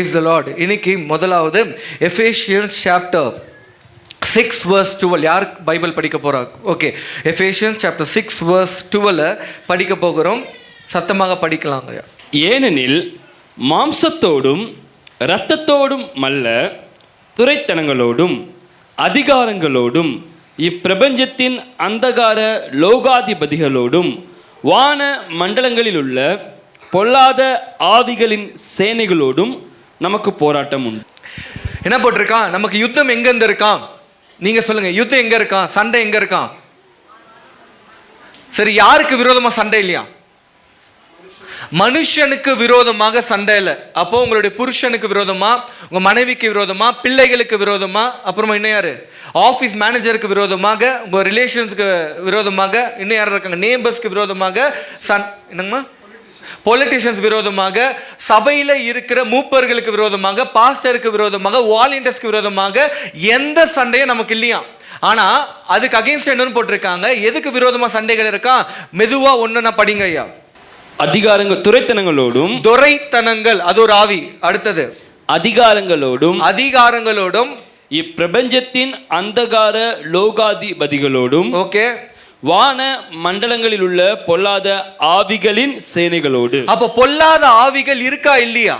Price the Lord. இன்னைக்கு முதலாவது Ephesians chapter 6 verse 12. யார் பைபிள் படிக்க போகிறாங்க? ஓகே, எபேசியன்ஸ் சாப்டர் 6 verse 12 படிக்க போகிறோம். சத்தமாக படிக்கலாங்க. ஏனெனில் மாம்சத்தோடும் இரத்தத்தோடும் அல்ல, துரைத்தனங்களோடும் அதிகாரங்களோடும் இப்பிரபஞ்சத்தின் அந்தகார லோகாதிபதிகளோடும் வான மண்டலங்களில் உள்ள பொல்லாத ஆவிகளின் சேனைகளோடும் நமக்கு போராட்டம் உண்டு. என்ன போட்டிருக்கான்? நமக்கு யுத்தம் எங்கேருந்து இருக்கான்? நீங்க சொல்லுங்க, யுத்தம் எங்க இருக்கான்? சண்டை எங்க இருக்கான்? சரி, யாருக்கு விரோதமா சண்டை இல்லையா? மனுஷனுக்கு விரோதமாக சண்டை இல்லை. அப்போ உங்களுடைய புருஷனுக்கு விரோதமா, உங்க மனைவிக்கு விரோதமா, பிள்ளைகளுக்கு விரோதமா, அப்புறமா இன்னும் யாரு? ஆஃபீஸ் மேனேஜருக்கு விரோதமாக, உங்க ரிலேஷன்ஸ்க்கு விரோதமாக, இன்னும் யாரும் இருக்காங்க? நேபர்ஸ்க்கு விரோதமாக, என்னங்கம்மா, பொலிட்டிஷியன்ஸ் விரோதமாக, சபையில் இருக்கிற மூப்பர்களுக்கு விரோதமாக, பாஸ்டருக்கு விரோதமாக, வாலண்டியர்ஸ்க்கு விரோதமாக எந்த சண்டையும் நமக்கு இல்லையா? ஆனா அதுக்கு அகைன்ஸ்ட் என்னன்னு போட்டிருக்காங்க. எதுக்கு விரோதமா சண்டைகள் இருக்கா? மெதுவா ஒண்ணுன்னா படிங்க ஐயா. அதிகாரங்கள், துரைத்தனங்களோடும், துரைத்தனங்கள் அது ஒரு ஆவி. அடுத்தது அதிகாரங்களோடும் இப்பிரபஞ்சத்தின் அந்தகார லோகாதிபதிகளோடும், ஓகே, வான மண்டலங்களில் உள்ள பொல்லாத ஆவிகளின் சேனைகளோடு. அப்போ பொல்லாத ஆவிகள் இருக்கா இல்லையா?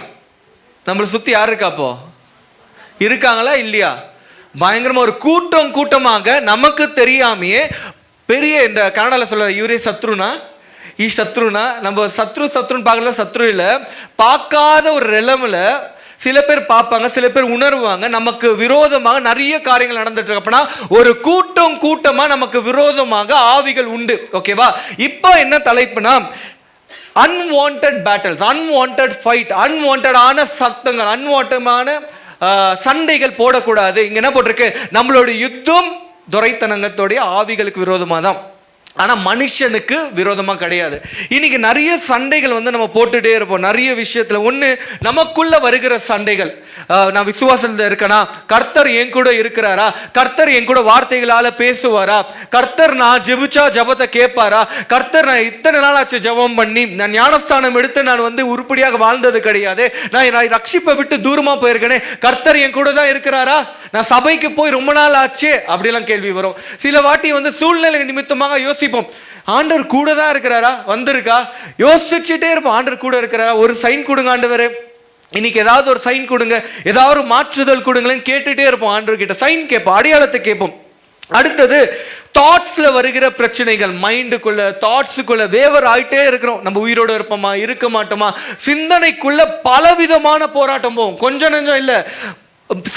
நம்மளை சுத்தி யார் இருக்கா? அப்போ இருக்காங்களா இல்லையா? பயங்கரமா ஒரு கூட்டமாக நமக்கு தெரியாமையே பெரிய, இந்த கன்னடால சொல்ல இவரே சத்ருனா சத்ருனா, நம்ம சத்ருன்னு பார்க்கல, சத்ரு இல்லை, பார்க்காத ஒரு நிலைமையில சில பேர் பார்ப்பாங்க, சில பேர் உணர்வாங்க. நமக்கு விரோதமாக நிறைய காரியங்கள் நடந்துட்டு இருக்கு. அப்படின்னா ஒரு கூட்டமா நமக்கு விரோதமாக ஆவிகள் உண்டு. ஓகேவா? இப்போ என்ன தலைப்புனா, அன்வான்டட் பேட்டில்ஸ், அன்வான்டட் ஃபைட், அன்வான்டடான சத்தங்கள், அன்வான்டமான சண்டைகள் போடக்கூடாது. இங்க என்ன போட்டிருக்கு? நம்மளுடைய யுத்தம் துரைத்தனங்கத்தோடைய ஆவிகளுக்கு விரோதமாக தான், ஆனா மனுஷனுக்கு விரோதமா கிடையாது. இன்னைக்கு நிறைய சண்டைகள் நம்ம போட்டுட்டே இருப்போம். நிறைய விஷயத்துல ஒண்ணு, நமக்குள்ள வருகிற சண்டைகள். நான் விசுவாசத்துல இருக்கனா? கர்த்தர் என் கூட இருக்கிறாரா? கர்த்தர் என் கூட வார்த்தைகளால பேசுவாரா? கர்த்தர் நான் ஜெபிச்சா ஜபத்தை கேட்பாரா? கர்த்தர் நான் இத்தனை நாள் ஆச்சு ஜபம் பண்ணி, நான் ஞானஸ்தானம் எடுத்து நான் உருப்படியாக வாழ்ந்தது கிடையாது, நான் ரட்சிப்பை விட்டு தூரமா போயிருக்கேனே, கர்த்தர் என் கூட தான் இருக்கிறாரா? நான் சபைக்கு போய் ரொம்ப நாள் ஆச்சு, அப்படிலாம் கேள்வி வரும். சில வாட்டி சூழ்நிலை நிமித்தமாக யோசிப்போம், ஆண்டவர் கூட தான் இருக்கிறாரா? வந்திருக்கா? யோசிச்சுட்டே இருப்போம், ஆண்டவர் கூட இருக்கிறாரா? ஒரு சைன் கொடுங்க ஆண்டவரே, இன்னைக்கு ஏதாவது ஒரு சைன் கொடுங்க, ஏதாவது ஒரு மாற்றுதல் கொடுங்களேன்னு கேட்டுட்டே இருப்போம். ஆண்டவர் கிட்ட சைன் கேட்போம், அடையாளத்தை கேட்போம். அடுத்தது தாட்ஸ்ல வருகிற பிரச்சனைகள், மைண்டுக்குள்ள தாட்ஸுக்குள்ள வேவர் ஆயிட்டே இருக்கிறோம். நம்ம உயிரோடு இருப்போமா, இருக்க மாட்டோமா? சிந்தனைக்குள்ள பலவிதமான போராட்டம் போகும். கொஞ்சம் நெஞ்சம் இல்லை,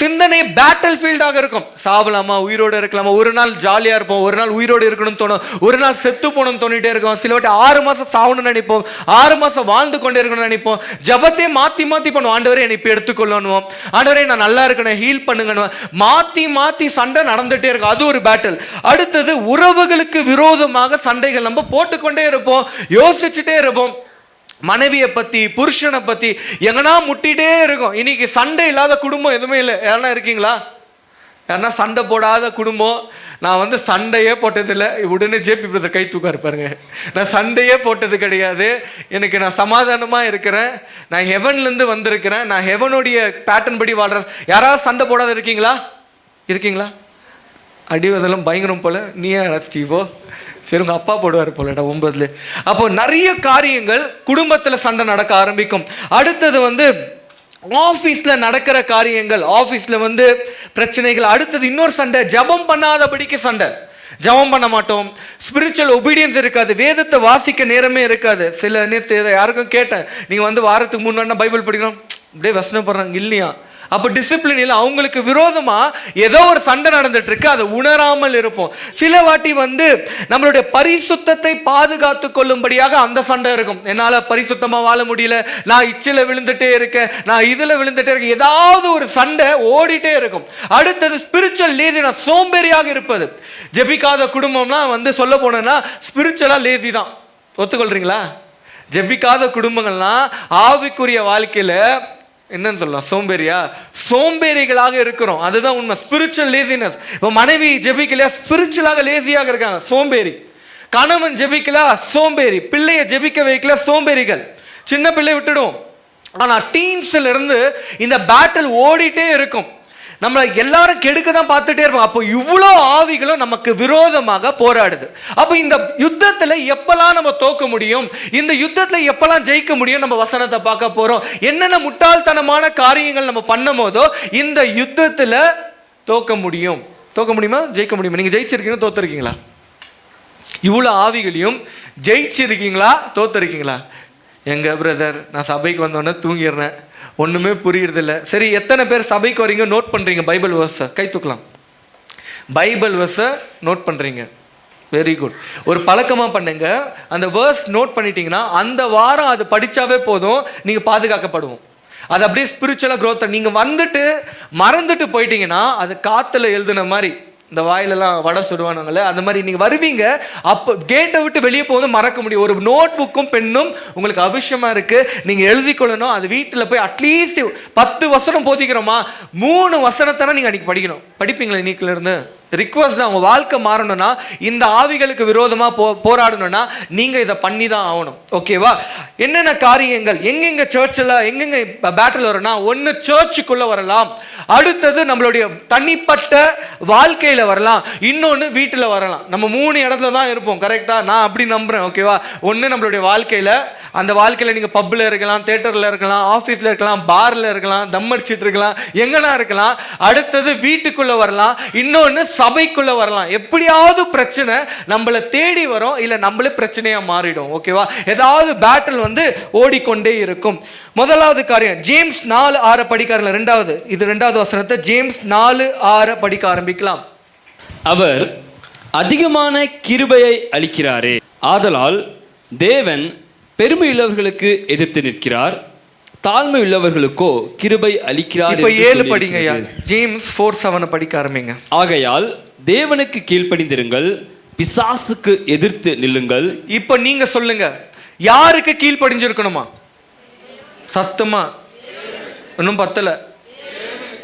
சிந்தனை பேட்டில் ஃபீல்டாக இருக்கும். சாவலாமா, உயிரோடு இருக்கலாமா, ஒரு நாள் ஜாலியா இருப்போம், ஒரு நாள் உயிரோடு இருக்கணும்னு தோணும், ஒரு நாள் செத்து போகணும்னு தோணிட்டே இருக்கும். சில வாட்டி 6 மாசம் சாவணும்னு நினைப்போம், 6 மாசம் வாழ்ந்து கொண்டே இருக்கணும்னு நினைப்போம். ஜபத்தை மாத்தி பண்ணுவோம். ஆண்டவரே என்னை இப்போ எடுத்துக்கொள்ளணும், ஆண்டவரே நான் நல்லா இருக்கணும், ஹீல் பண்ணுங்க. மாத்தி சண்டை நடந்துட்டே இருக்கும். அது ஒரு பேட்டில். அடுத்தது உறவுகளுக்கு விரோதமாக சண்டைகள் நம்ம போட்டுக்கொண்டே இருப்போம், யோசிச்சுட்டே இருப்போம். மனைவியை பத்தி, புருஷனை பத்தி எங்கன்னா முட்டிட்டே இருக்கும். இன்னைக்கு சண்டை இல்லாத குடும்பம் எதுவுமே இல்லை. யாருன்னா இருக்கீங்களா? யாருன்னா சண்டை போடாத குடும்பம்? நான் சண்டையே போட்டதில்லை. உடனே ஜேபி பிரதர் கை தூக்க இருப்பாருங்க. நான் சண்டையே போட்டது கிடையாது. எனக்கு நான் சமாதானமா இருக்கிறேன். நான் ஹெவன்லேருந்து வந்திருக்கிறேன். நான் ஹெவனுடைய பேட்டர்ன் படி வாழ்றேன். யாராவது சண்டை போடாத இருக்கீங்களா? அடிவதெல்லாம் பயங்கரம் போல. நீ ஸ்டீவோ? சரி, உங்க அப்பா போடுவார் போலடா 9. அப்போ நிறைய காரியங்கள் குடும்பத்தில் சண்டை நடக்க ஆரம்பிக்கும். அடுத்தது ஆஃபீஸில் நடக்கிற காரியங்கள், ஆஃபீஸில் பிரச்சனைகள். அடுத்தது இன்னொரு சண்டை, ஜபம் பண்ணாதபடிக்கு சண்டை. ஜபம் பண்ண மாட்டோம், ஸ்பிரிச்சுவல் ஒபீடியன்ஸ் இருக்காது, வேதத்தை வாசிக்க நேரமே இருக்காது. சில நேற்று யாருக்கும் கேட்டேன், நீங்கள் வாரத்துக்கு முன்னாடி பைபிள் படிக்கணும், அப்படியே வசனப்படுறாங்க இல்லையா? அப்போ டிசிப்ளின் இல்லை. அவங்களுக்கு விரோதமா ஏதோ ஒரு சண்டை நடந்துட்டு இருக்கு, அதை உணராமல் இருப்போம். சில வாட்டி நம்மளுடைய பரிசுத்தத்தை பாதுகாத்து கொள்ளும்படியாக அந்த சண்டை இருக்கும். என்னால பரிசுத்தமா வாழ முடியல, நான் இச்சில விழுந்துட்டே இருக்கேன், நான் இதுல விழுந்துட்டே இருக்கேன், ஏதாவது ஒரு சண்டை ஓடிட்டே இருக்கும். அடுத்தது ஸ்பிரிச்சுவல் லேசினஸ், சோம்பேறியாக இருப்பது. ஜெபிக்காத குடும்பம்லாம் சொல்ல போனா ஸ்பிரிச்சுவலா லேசி தான். ஒத்துக்கொள்றீங்களா? ஜெபிக்காத குடும்பங்கள்லாம் ஆவிக்குரிய வாழ்க்கையில என்னன்னு சொல்லலாம், சோம்பேறிகளாக இருக்கிறோம். அதுதான் உண்மை, ஸ்பிரிச்சுவல் லேசினஸ். இப்போ மனைவி ஜெபிக்கலையா, ஸ்பிரிச்சுவலாக லேசியாக இருக்காங்க, சோம்பேறி. கணவன் ஜெபிக்கல, சோம்பேறி. பிள்ளைய ஜெபிக்க வைக்கல, சோம்பேறிகள். சின்ன பிள்ளை விட்டுடும், ஆனா டீம்ஸ்ல இருந்து இந்த பேட்டில் ஓடிட்டே இருக்கும். நம்மளை எல்லாரும் கெடுக்க தான் பார்த்துட்டே இருப்போம். அப்போ இவ்வளோ ஆவிகளும் நமக்கு விரோதமாக போராடுது. அப்போ இந்த யுத்தத்தில் எப்பெல்லாம் நம்ம தோக்க முடியும், இந்த யுத்தத்தில் எப்பெல்லாம் ஜெயிக்க முடியும், நம்ம வசனத்தை பார்க்க போறோம். என்னென்ன முட்டாள்தனமான காரியங்கள் நம்ம பண்ணும் போதோ இந்த யுத்தத்தில் தோக்க முடியும். தோக்க முடியுமா, ஜெயிக்க முடியுமா? நீங்க ஜெயிச்சிருக்கீங்க, தோத்துருக்கீங்களா? இவ்வளோ ஆவிகளையும் ஜெயிச்சிருக்கீங்களா, தோத்துருக்கீங்களா? எங்க பிரதர், நான் சபைக்கு வந்தோடனே தூங்கிடுறேன், ஒன்றுமே புரியுறதில்ல. சரி, எத்தனை பேர் சபைக்கு வரீங்க, நோட் பண்ணுறீங்க பைபிள் வேர்ஸை? கை தூக்கலாம். பைபிள் வேர்ஸை நோட் பண்ணுறீங்க, வெரி குட். ஒரு பழக்கமாக பண்ணுங்க. அந்த வேர்ஸ் நோட் பண்ணிட்டீங்கன்னா அந்த வாரம் அது படித்தாவே போதும், நீங்கள் பாதுகாக்கப்படுவோம். அது அப்படியே ஸ்பிரிச்சுவலாக க்ரோத். நீங்கள் வந்துட்டு மறந்துட்டு போயிட்டீங்கன்னா அது காற்றுல எழுதுன மாதிரி, இந்த வாயிலெல்லாம் வடை சுடுவானுங்களே அந்த மாதிரி நீங்கள் வருவீங்க. அப்போ கேட்டை விட்டு வெளியே போகும்போது மறக்க முடியும். ஒரு நோட் புக்கும் பெண்ணும் உங்களுக்கு அவசியமாக இருக்குது. நீங்கள் எழுதிக்கொள்ளணும். அது வீட்டில் போய் அட்லீஸ்ட் 10 வசனம் போதிக்கிறோமா, 3 வசனத்தானே நீங்கள் அன்றைக்கி படிக்கணும். படிப்பீங்களா இன்னைக்குலேருந்து? ரிக்வஸ்ட் தான். உங்கள் வாழ்க்கை மாறணும்னா, இந்த ஆவிகளுக்கு விரோதமாக போராடணும்னா நீங்கள் இதை பண்ணி தான் ஆகணும். ஓகேவா? என்னென்ன காரியங்கள் எங்கெங்க சர்ச்சில் எங்கெங்க பேட்டில் வரும்னா, ஒன்று சர்ச்சுக்குள்ளே வரலாம், அடுத்தது நம்மளுடைய தனிப்பட்ட வாழ்க்கையில் வரலாம், இன்னொன்று வீட்டில் வரலாம். நம்ம 3 இடத்துல தான் இருப்போம், கரெக்டாக? நான் அப்படி நம்புகிறேன். ஓகேவா? ஒன்று நம்மளுடைய வாழ்க்கையில், அந்த வாழ்க்கையில் நீங்கள் பப்பில் இருக்கலாம், தேட்டரில் இருக்கலாம், ஆஃபீஸில் இருக்கலாம், பாரில் இருக்கலாம், தம் அடிச்சிட்டு இருக்கலாம், எங்கன்னா இருக்கலாம். அடுத்தது வீட்டுக்குள்ளே வரலாம், இன்னொன்று சபைக்குள்ள வரலாம். எப்படியாவது பிரச்சனை நம்மளை தேடி வரும், இல்ல நம்மளே பிரச்சனையா மாறிடும். ஓகேவா? ஏதாவது பேட்டில் ஓடிக்கொண்டே இருக்கும். முதலாவது காரியம், ஜேம்ஸ் 4:6 படிக்காரல. ரெண்டாவது வசனத்தை ஜேம்ஸ் 4:6 படிக்க ஆரம்பிக்கலாம். அவர் அதிகமான கிருபையை அளிக்கிறாரே, ஆதலால் தேவன் பெருமையுள்ளவர்களுக்கு எதிர்த்து நிற்கிறார், தாழ்மை உள்ளவர்களுக்கோ கிருபை அளிக்கிறார். இப்ப 7 படிங்க. ஜேம்ஸ் 4:7 படிக்க ஆரம்பிங்க. ஆகையால் தேவனுக்கு கீழ்ப்படிந்திருங்கள், பிசாசுக்கு எதிர்த்து நில்லுங்கள். இப்ப நீங்க சொல்லுங்க, யாருக்கு கீழ்ப்படிஞ்சிருக்கணுமா? சத்தமா, இன்னும் பத்தல.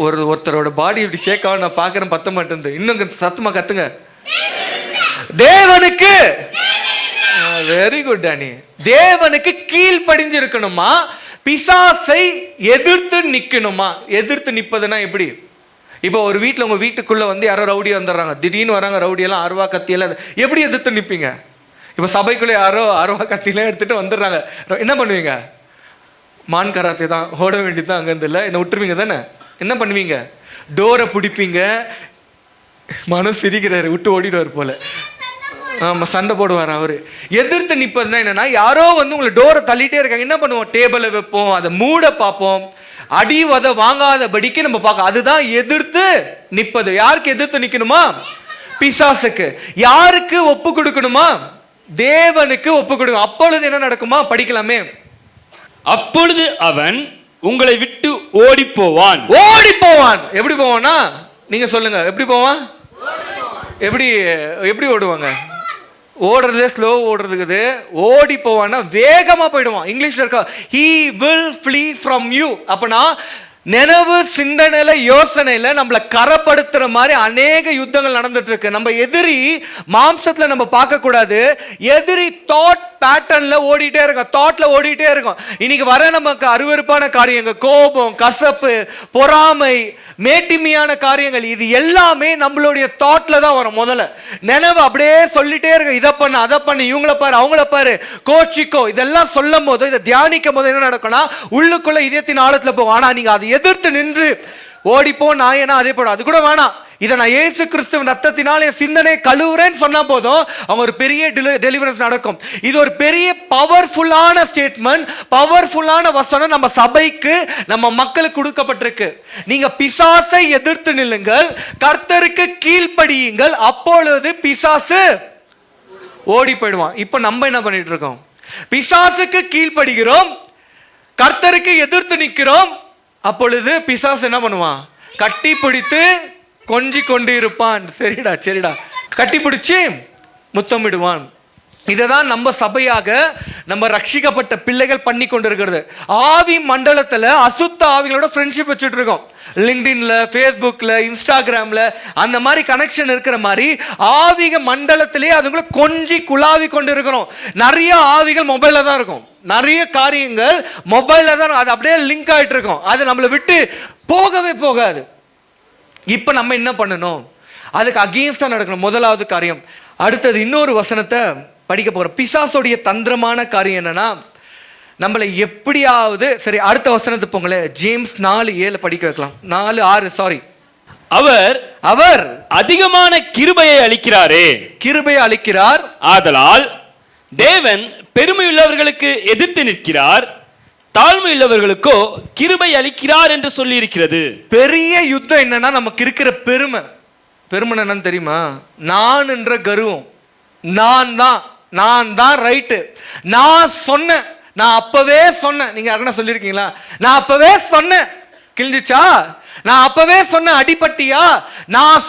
ஒருத்தரோட பாடி இப்படி ஷேக் ஆகும், நான் பாக்குறேன், பத்த மாட்டேன். இன்னும் சத்தமா கத்துங்க. தேவனுக்கு. Very good Danny. தேவனுக்கு கீழ்ப்படிஞ்சிருக்கணுமா, பிசாசை எதிர்த்து நிக்கணுமா? எதிர்த்து நிப்பதுன்னா எப்படி? இப்போ ஒரு வீட்டில், உங்க வீட்டுக்குள்ள யாரோ ரவுடி வந்துடுறாங்க, திடீர்னு வராங்க, ரவுடியெல்லாம் அருவா கத்தியெல்லாம், எப்படி எதிர்த்து நிற்பீங்க? இப்போ சபைக்குள்ளே யாரோ அருவா கத்தியெல்லாம் எடுத்துட்டு வந்துடுறாங்க, என்ன பண்ணுவீங்க? மான் கராத்தே தான், ஓட வேண்டியது தான். அங்கேருந்து இல்லை, என்ன விட்டுருவீங்க தானே? என்ன பண்ணுவீங்க? டோரை பிடிப்பீங்க. மனு சிரிக்கிறாரு, விட்டு ஓடிடுவார் போல. ஆமாம், சண்டை போடுவார் அவரு. எதிர்த்து நிற்பதுன்னா என்னன்னா, யாரோ உங்களை டோரை தள்ளிட்டே இருக்காங்க, என்ன பண்ணுவோம்? டேபிளை வைப்போம், அதை மூட பார்ப்போம், அடிவத வாங்காதபடிக்கு நம்ம பார்க்க. அதுதான் எதிர்த்து நிற்பது. யாருக்கு எதிர்த்து நிற்கணுமா? பிசாசுக்கு. யாருக்கு ஒப்பு கொடுக்கணுமா? தேவனுக்கு ஒப்பு கொடுக்கணும். அப்பொழுது என்ன நடக்குமா? படிக்கலாமே. அப்பொழுது அவன் உங்களை விட்டு ஓடி போவான். ஓடி போவான். எப்படி போவான்னா, நீங்க சொல்லுங்க, எப்படி போவான்? எப்படி ஓடுவாங்க? ஓடுறதே ஸ்லோ ஓடுறதுக்குது. ஓடி போவான்னா வேகமா போயிடுவான். இங்கிலீஷ்ல இருக்கா, he will flee from you. அப்பனா நினைவு, சிந்தனையில, யோசனையில நம்மளை கரப்படுத்துற மாதிரி அநேக யுத்தங்கள் நடந்துட்டு இருக்கு. நம்ம எதிரி மாம்சத்துல நம்ம பார்க்க கூடாது. எதிரி தாட் பேட்டர்ன்ல ஓடிட்டே இருக்கும், தாட்ல ஓடிட்டே இருக்கும். இன்னைக்கு வர நமக்கு அருவருப்பான காரியங்கள், கோபம், கசப்பு, பொறாமை, மேட்டிமையான காரியங்கள், இது எல்லாமே நம்மளுடைய தாட்ல தான் வரும். முதல்ல நினைவு அப்படியே சொல்லிட்டே இருக்கு, இதை பண்ணு, அதை பண்ணு, இவங்கள பாரு, அவங்கள பாரு, கோச்சிக்கோ, இதெல்லாம் சொல்லும் போது, இதை தியானிக்கும் போது என்ன நடக்கும்னா, உள்ளுக்குள்ள இதயத்தின் ஆழத்துல போகும். ஆனா நீங்க அதை எதிர்த்து நின்று ஓடிப்போ, நாயனா அதே போட, அது கூட வேணாம். இதை நான் இயேசு கிறிஸ்துவின் ரத்தத்தினால் என் சிந்தனை கழுவுறேன்னு சொன்னா போதும், அவங்க ஒரு பெரிய டெலிவரன்ஸ் நடக்கும். இது ஒரு பெரிய பவர்ஃபுல்லான ஸ்டேட்மெண்ட், பவர்ஃபுல்லான வசனம் நம்ம சபைக்கு, நம்ம மக்களுக்கு கொடுக்கப்பட்டிருக்கு. நீங்க பிசாசை எதிர்த்து நில்லுங்கள், கர்த்தருக்கு கீழ்ப்படியுங்கள், அப்பொழுது பிசாசு ஓடி போயிடுவான். இப்ப நம்ம என்ன பண்ணிட்டு இருக்கோம்? பிசாசுக்கு கீழ்ப்படுகிறோம், கர்த்தருக்கு எதிர்த்து நிற்கிறோம். அப்பொழுது பிசாசு என்ன பண்ணுவான்? கட்டி பிடித்து கொஞ்சி கொண்டு இருப்பான். சரிடா, கட்டி பிடிச்சு முத்தமிடுவான். இததான் நம்ம சபையாக நம்ம ரட்சிக்கப்பட்ட பிள்ளைகள் பண்ணி கொண்டிருக்கிறது. ஆவி மண்டலத்துல அசுத்த ஆவிகளோட ஃப்ரெண்ட்ஷிப் வச்சுட்டு இருக்கோம். லிங்க்டின்ல, ஃபேஸ்புக்ல, இன்ஸ்டாகிராம்ல அந்த மாதிரி கனெக்ஷன் இருக்கிற மாதிரி ஆவிக மண்டலத்திலே அதுங்களை கொஞ்சி குழாவி கொண்டு இருக்கிறோம். நிறைய ஆவிகள் மொபைல்ல தான் இருக்கும், நிறைய காரியங்கள் மொபைல்ல தான், அது அப்படியே லிங்க் ஆயிட்டு இருக்கும். அது நம்மளை விட்டு போகவே போகாது. இப்ப நம்ம என்ன பண்ணணும்? அதுக்கு அகெயின்ஸ்டா நடக்கணும். முதலாவது காரியம். அடுத்தது இன்னொரு வசனத்தை படிக்க போறோம். பிசாசுடைய தந்திரமான காரியம் என்னன்னா, நம்மளை எப்படியாவது, சரி அடுத்த வசனத்துக்கு போங்களேன். ஜேம்ஸ் 4:7 படிக்க வைக்கலாம். 4:6 சாரி. அவர் அதிகமான கிருபையை அளிக்கிறாரே. கிருபையை அளிக்கிறார், ஆதலால் தேவன் பெருமையுள்ளவர்களுக்கு எதிர்த்து நிற்கிறார், தாழ்மையுள்ளவர்களுக்கோ கிருபை அளிக்கிறார் என்று சொல்லி இருக்கிறது. பெரிய யுத்தம் என்னன்னா, நமக்கு இருக்கிற பெருமை. பெருமை என்னன்னு தெரியுமா? நான் என்ற கர்வம். நான் தான் ரைட்டு, நான் சொன்னேன், நான் அப்பவே சொன்னேன். நீங்க யாருன்னா சொல்லியிருக்கீங்களா? நான் அப்பவே சொன்னேன், கிழிஞ்சிச்சா? நான் அப்பவே சொன்னேன், அடிபட்டியா? நான்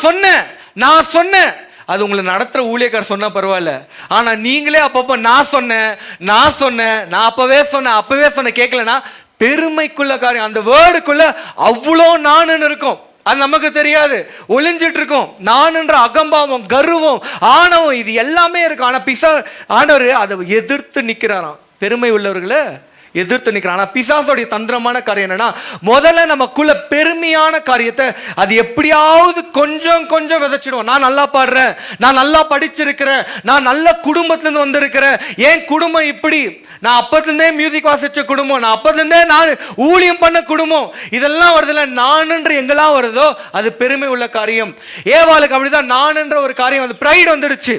சொன்னேன். அது உங்களை நடத்துற ஊழியக்காரர் சொன்னா பரவாயில்ல. ஆனா நீங்களே அப்பப்போ நான் சொன்னேன், நான் அப்பவே சொன்னேன் கேட்கலன்னா பெருமைக்குள்ள காரியம். அந்த வேர்டுக்குள்ள அவ்வளோ நானுன்னு இருக்கும். அது நமக்கு தெரியாது, ஒளிஞ்சிட்டு இருக்கும். நான் என்ற அகம்பாவம், கர்வம், ஆணவம், இது எல்லாமே இருக்கும். ஆனா ஆண்டவர் அதை எதிர்த்து நிக்கிறாராம். பெருமை உள்ளவர்களை எதிர்த்து நிற்கிறான். ஆனால் பிசாசுடைய தந்திரமான காரியம் என்னன்னா, முதல்ல நமக்குள்ள பெருமையான காரியத்தை அது எப்படியாவது கொஞ்சம் கொஞ்சம் விதைச்சிடுவோம். நான் நல்லா பாடுறேன், நான் நல்லா படிச்சிருக்கிறேன், நான் நல்ல குடும்பத்திலேருந்து வந்திருக்கிறேன், என் குடும்பம் இப்படி, நான் அப்பத்திலேருந்தே மியூசிக் வாசிச்ச குடும்பம், நான் அப்பத்திலேருந்தே நான் ஊழியம் பண்ண குடும்பம், இதெல்லாம் வருதுல்ல, நான் என்று எங்கெல்லாம் வருதோ அது பெருமை உள்ள காரியம். ஏவாளுக்கு அப்படிதான் நான் என்ற ஒரு காரியம் வந்து ப்ரைடு வந்துடுச்சு.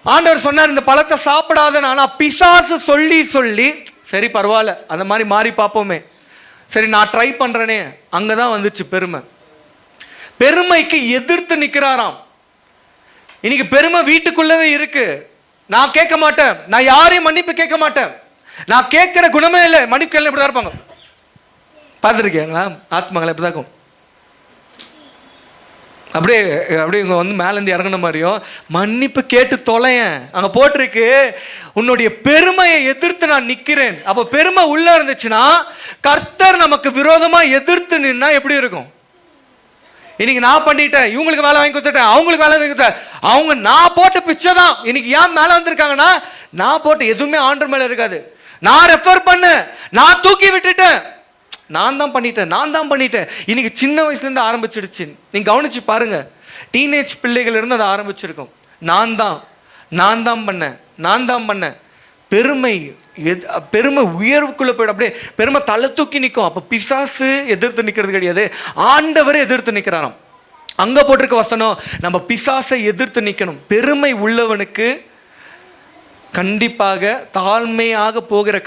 ஆண்டவர் சொன்னார் இந்த பழத்தை சாப்பிடாதன்னு. ஆனா பிசாசு சொல்லி சரி பரவாயில்ல, அந்த மாதிரி மாறி பார்ப்போமே, சரி நான் ட்ரை பண்றேனே, அங்கதான் வந்துச்சு பெருமை. பெருமைக்கு எதிர்த்து நிக்கிறாராம். இன்னைக்கு பெருமை வீட்டுக்குள்ளவே இருக்கு. நான் கேட்க மாட்டேன், நான் யாரையும் மன்னிப்பு கேட்க மாட்டேன், நான் கேட்கிற குணமே இல்லை. மன்னிப்பு கேள்வி இப்படிதான் இருப்பாங்க. பார்த்துருக்கீங்களா? ஆத்மாங்களா இப்படிதான் இருக்கும். அப்படியே இவங்க வந்து மேலேருந்து இறங்கின மாதிரியும் மன்னிப்பு கேட்டு தொலையன். அங்கே போட்டிருக்கு, உன்னுடைய பெருமையை எதிர்த்து நான் நிற்கிறேன். அப்போ பெருமை உள்ள இருந்துச்சுன்னா, கர்த்தர் நமக்கு விரோதமா எதிர்த்து நின்னா எப்படி இருக்கும்? இன்னைக்கு நான் பண்ணிட்டேன், இவங்களுக்கு வேலை வாங்கி கொடுத்துட்டேன், அவங்களுக்கு வேலை வாங்கி கொடுத்தேன், அவங்க நான் போட்ட பிச்சை தான் இன்னைக்கு ஏன் மேலே வந்திருக்காங்கன்னா, நான் போட்ட எதுவுமே ஆண்டர் மேலே இருக்காது. நான் ரெஃபர் பண்ணேன், நான் தூக்கி விட்டுட்டேன், நான் தான் பண்ணிட்டேன். இன்னைக்கு சின்ன வயசுலேருந்து ஆரம்பிச்சிடுச்சு. நீங்கள் கவனிச்சு பாருங்க, டீனேஜ் பிள்ளைகள் இருந்து அதை ஆரம்பிச்சிருக்கோம். நான் தான் பண்ணேன். பெருமை உயர்வுக்குள்ள போயிடும். அப்படியே பெருமை தலை தூக்கி நிற்கும். அப்போ பிசாசு எதிர்த்து நிற்கிறது கிடையாது, ஆண்டவரே எதிர்த்து நிற்கிறாராம். அங்கே போட்டிருக்க வசனம், நம்ம பிசாசை எதிர்த்து நிற்கணும். பெருமை உள்ளவனுக்கு கண்டிப்பாக தாழ்மையாக போகிற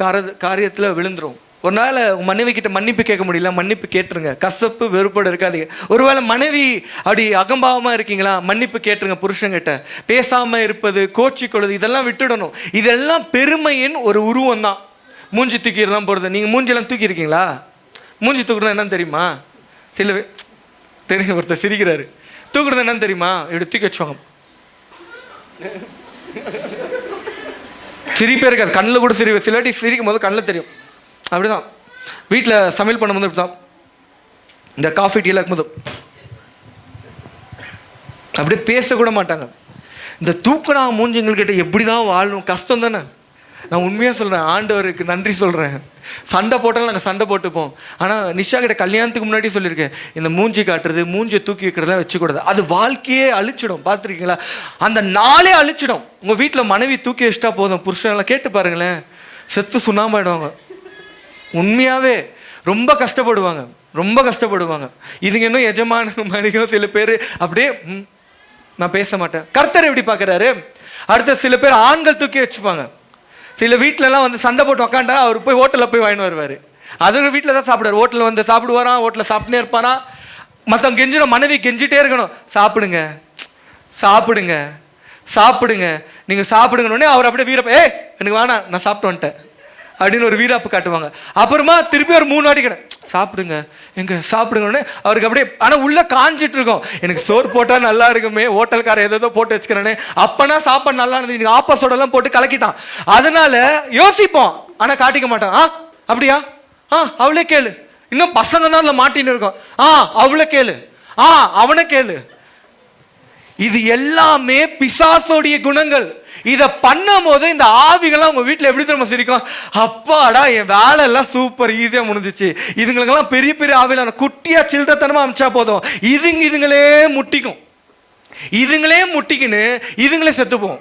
காரியத்தில் விழுந்துரும். ஒரு நாள் மனைவி கிட்ட மன்னிப்பு கேட்க முடியல, மன்னிப்பு கேட்டுருங்க. கசப்பு வெறுப்போடு இருக்காதீங்க. ஒருவேளை மனைவி அப்படி அகம்பாவமாக இருக்கீங்களா, மன்னிப்பு கேட்டுருங்க. புருஷங்கிட்ட பேசாமல் இருப்பது, கோச்சிக்கொள்வது, இதெல்லாம் விட்டுடணும். இதெல்லாம் பெருமையின் ஒரு உருவம் தான். மூஞ்சி தூக்கிடுதான் போகிறது. நீங்கள் மூஞ்சியெல்லாம் தூக்கியிருக்கீங்களா? மூஞ்சி தூக்குறது என்னன்னு தெரியுமா? சில தெரியும், ஒருத்தர் சிரிக்கிறாரு. தூக்குறது என்னன்னு தெரியுமா? இப்படி தூக்கி வச்சுவாங்க. சிரிப்பே இருக்காது, கண்ணில் கூட சிரிவாட்டி சிரிக்கும் போது கண்ணில் தெரியும். அப்படிதான் வீட்டில் சமையல் பண்ணும்போது இப்படிதான், இந்த காஃபி டீலாம் இருக்கும்போது அப்படியே பேசக்கூட மாட்டாங்க. இந்த தூக்குனா மூஞ்சிங்கள்கிட்ட எப்படி தான் வாழணும், கஷ்டம் தானே. நான் உண்மையாக சொல்கிறேன், ஆண்டவருக்கு நன்றி சொல்கிறேன். சண்டை போட்டாலும் நாங்கள் சண்டை போட்டுப்போம். ஆனால் நிஷா கிட்ட கல்யாணத்துக்கு முன்னாடி சொல்லியிருக்கேன், இந்த மூஞ்சி காட்டுறது, மூஞ்சியை தூக்கி வைக்கிறதெல்லாம் வச்சுக்கூடாது, அது வாழ்க்கையே அழிச்சிடும். பார்த்துருக்கீங்களா? அந்த நாளே அழிச்சிடும். உங்கள் வீட்டில் மனைவி தூக்கி வச்சுட்டா போதும், புருஷனெல்லாம் கேட்டு பாருங்களேன், செத்து சுண்ணாமாயிடுவாங்க. உண்மையாகவே ரொம்ப கஷ்டப்படுவாங்க. இதுங்க இன்னும் எஜமான மாதிரியும் சில பேர் அப்படியே நான் பேச மாட்டேன். கர்த்தர் எப்படி பார்க்குறாரு? அடுத்த சில பேர் ஆண்கள் தூக்கி வச்சுப்பாங்க. சில வீட்டிலலாம் வந்து சண்டை போட்டு உக்காண்டா அவர் போய் ஹோட்டலில் போய் வாங்கிட்டு வருவார். அது வீட்டில் தான் சாப்பிடுவார். ஹோட்டலில் வந்து சாப்பிடுவாராம், ஹோட்டலில் சாப்பிட்டுனே இருப்பாராம். மற்றவங்க கெஞ்சிடும், மனைவி கெஞ்சிட்டே இருக்கணும், சாப்பிடுங்க நீங்கள் சாப்பிடுங்கன்னே அவர் அப்படியே வீரப்ப, எனக்கு வேணாம் நான் சாப்பிட்டு வந்துட்டேன் அப்படின்னு ஒரு வீராப்பு காட்டுவாங்க. அப்புறமா திருப்பி ஒரு 3 வாட்டி சாப்பிடுங்க, எங்க சாப்பிடுங்கன்னு அவருக்கு அப்படியே, ஆனால் உள்ள காஞ்சிட்டு இருக்கோம். எனக்கு சோறு போட்டால் நல்லா இருக்குமே, ஹோட்டல்கார ஏதோ போட்டு வச்சுக்கிறேன்னு. அப்பனா சாப்பாடு நல்லா இருந்தது, ஆப்போசோடெல்லாம் போட்டு கலக்கிட்டான். அதனால யோசிப்போம், ஆனால் காட்டிக்க மாட்டான். அப்படியா, அவளே கேளு. இன்னும் பசங்க தான் அதில் மாட்டின்னு இருக்கோம். அவளை கேளு, அவனை கேளு. இது எல்லாமே பிசாசோடைய குணங்கள். இதை பண்ணும் போது இந்த ஆவிகள்லாம் உங்க வீட்டில் எப்படி தெரியுமா சிரிக்கும்? அப்பாடா, என் வேலை எல்லாம் சூப்பர் ஈஸியா முடிஞ்சிச்சு. இதுங்களுக்கெல்லாம் பெரிய பெரிய ஆவில குட்டியா சில்றத்தனமா அமிச்சா போதும், இதுங்களே முட்டிக்கின்னு இதுங்களே செத்துப்போம்.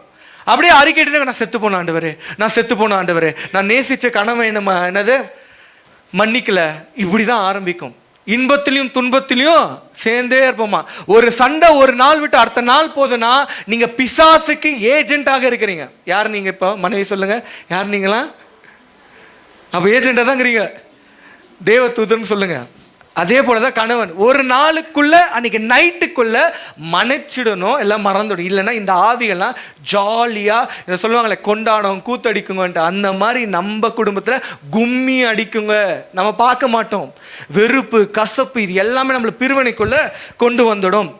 அப்படியே அறிக்கைட்டு, நான் செத்து போன ஆண்டவரே, நான் செத்து போன ஆண்டவரே, நான் நேசிச்ச கணவன் என்னது மன்னிக்கல. இப்படிதான் ஆரம்பிக்கும். இன்பத்திலையும் துன்பத்திலையும் சேர்ந்தே இருப்போமா. ஒரு சண்டை ஒரு நாள் விட்டு அடுத்த நாள் போதுன்னா நீங்க பிசாசுக்கு ஏஜென்ட்டாக இருக்கிறீங்க. யார் நீங்க? இப்போ மனைவி சொல்லுங்க, யார் நீங்களா? அப்ப ஏஜென்ட்டா தான் இருக்கிறீங்க, தேவ தூதர்னு சொல்லுங்க. அதே போலதான் கணவன் ஒரு நாளுக்குள்ள, அன்னைக்கு நைட்டுக்குள்ள மன்னிச்சிடணும், எல்லாம் மறந்துடும். இல்லைன்னா இந்த ஆவிகள்லாம் ஜாலியா இதை சொல்லுவாங்களே, கொண்டாடும் கூத்தடிக்குங்கன்ட்டு, அந்த மாதிரி நம்ம குடும்பத்துல கும்மி அடிக்குங்க. நம்ம பார்க்க மாட்டோம். வெறுப்பு, கசப்பு, இது எல்லாமே நம்மள பிரிவினைக்குள்ள கொண்டு வந்துடும்.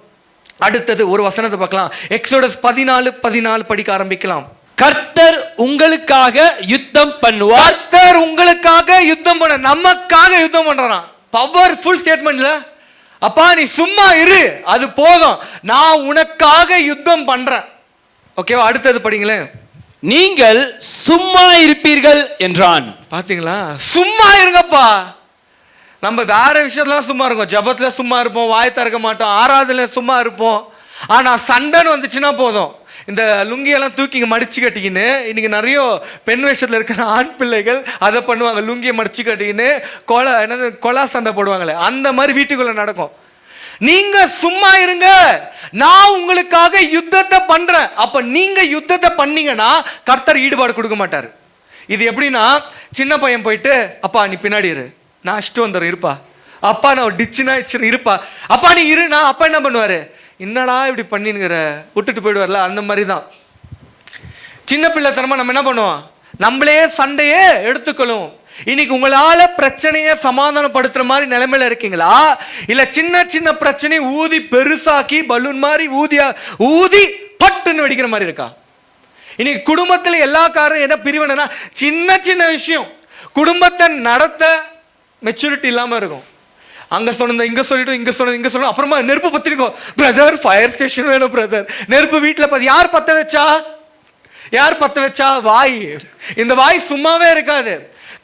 அடுத்தது ஒரு வசனத்தை பார்க்கலாம். எக்ஸோடஸ் 14:14 படிக்க ஆரம்பிக்கலாம். கர்த்தர் உங்களுக்காக யுத்தம் பண்ணுவார். கர்த்தர் உங்களுக்காக யுத்தம் பண்ண, நமக்காக யுத்தம் பண்றான். பவர்ஃபுல் ஸ்டேட்மெண்ட்ல, அப்பா நீ சும்மா இரு, அது போதும், நான் உனக்காக யுத்தம் பண்றேன். ஓகேவா? அடுத்தது படிங்களேன். நீங்கள் சும்மா இருப்பீர்கள் என்றான். பாத்தீங்களா? சும்மா இருங்கப்பா. நம்ம வேற விஷயத்துல சும்மா இருக்கோம், ஜபத்துல சும்மா இருப்போம், வாய் திறக்க மாட்டோம், ஆராதனையில சும்மா இருப்போம். ஆனா சண்டைன்னு வந்துச்சுன்னா போதும், இந்த லுங்கியெல்லாம் தூக்கி மடிச்சு கட்டிக்கின்னு, இன்னைக்கு நிறைய பெண் வேஷத்தில் இருக்கிற ஆண் பிள்ளைகள் அதை பண்ணுவாங்க. லுங்கியை மடிச்சு கட்டிக்கின்னு கொலா சண்டை போடுவாங்களே, அந்த மாதிரி வீட்டுக்குள்ள நடக்கும். நீங்க சும்மா இருங்க, நான் உங்களுக்காக யுத்தத்தை பண்றேன். அப்ப நீங்க யுத்தத்தை பண்ணீங்கன்னா கர்த்தர் ஈடுபாடு கொடுக்க மாட்டாரு. இது எப்படின்னா, சின்ன பையன் போயிட்டு, அப்பா நீ பின்னாடி இரு, நான் இஷ்டம் வந்துடுறேன் இருப்பா. அப்பா நான் டிச்சுனா இருப்பா, அப்பா நீ இருனா. அப்பா என்ன பண்ணுவாரு? என்னடா இப்படி பண்ணினுங்கிற, விட்டுட்டு போயிடுவார்ல. அந்த மாதிரி தான் சின்ன பிள்ளைத்தனமா நம்ம என்ன பண்ணுவோம், நம்மளே சண்டையே எடுத்துக்கொள்ளும். இன்னைக்கு உங்களால பிரச்சனையை சமாதானப்படுத்துற மாதிரி நிலைமையில இருக்கீங்களா, இல்ல சின்ன சின்ன பிரச்சனை ஊதி பெருசாக்கி பலூன் மாதிரி ஊதி பட்டுன்னு வெடிக்கிற மாதிரி இருக்கா? இன்னைக்கு குடும்பத்துல எல்லா காரணம் என்ன பிரிவினைனா, சின்ன சின்ன விஷயம் குடும்பத்தை நடத்த மெச்சூரிட்டி இல்லாம இருக்கும். அங்க சொன்ன இங்க சொல்லிட்டு, இங்க சொன்ன அப்புறமா நெருப்பு பத்திருக்கோம். பிரதர் ஃபயர் ஸ்டேஷன் வேணும் பிரதர். நெருப்பு வீட்டுல பார்த்து யார் பத்த வச்சா? வாய். இந்த வாய் சும்மாவே இருக்காது.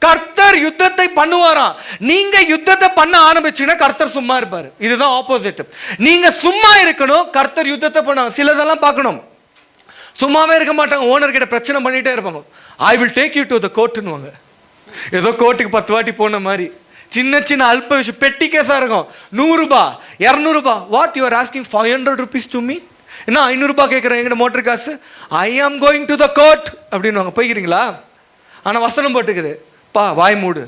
கர்த்தர் யுத்தத்தை பண்ணுவாராம். நீங்க யுத்தத்தை பண்ண ஆரம்பிச்சீங்கன்னா கர்த்தர் சும்மா இருப்பாரு. இதுதான் ஆப்போசிட். நீங்க சும்மா இருக்கணும், கர்த்தர் யுத்தத்தை பண்ண. சிலதெல்லாம் பார்க்கணும், சும்மாவே இருக்க மாட்டாங்க, ஓனர் கிட்ட பிரச்சனை பண்ணிட்டே இருப்பாங்க. I will take you to the கோர்ட்னுவாங்க. ஏதோ கோர்ட்டுக்கு 10 வாட்டி போன மாதிரி. சின்ன சின்ன அல்ப விஷயம், பெட்டி கேஸா இருக்கும். 100 ரூபாய் 200 ரூபாய். What you are asking 500 rupees to me? என்ன 500 ரூபாய் கேட்குறேன் எங்கிட்ட மோட்டர் காசு? ஐ am going to the court அப்படின்னு போய்க்கிறீங்களா? ஆனா வசனம் போட்டுக்குது, பா வாய் மூடு,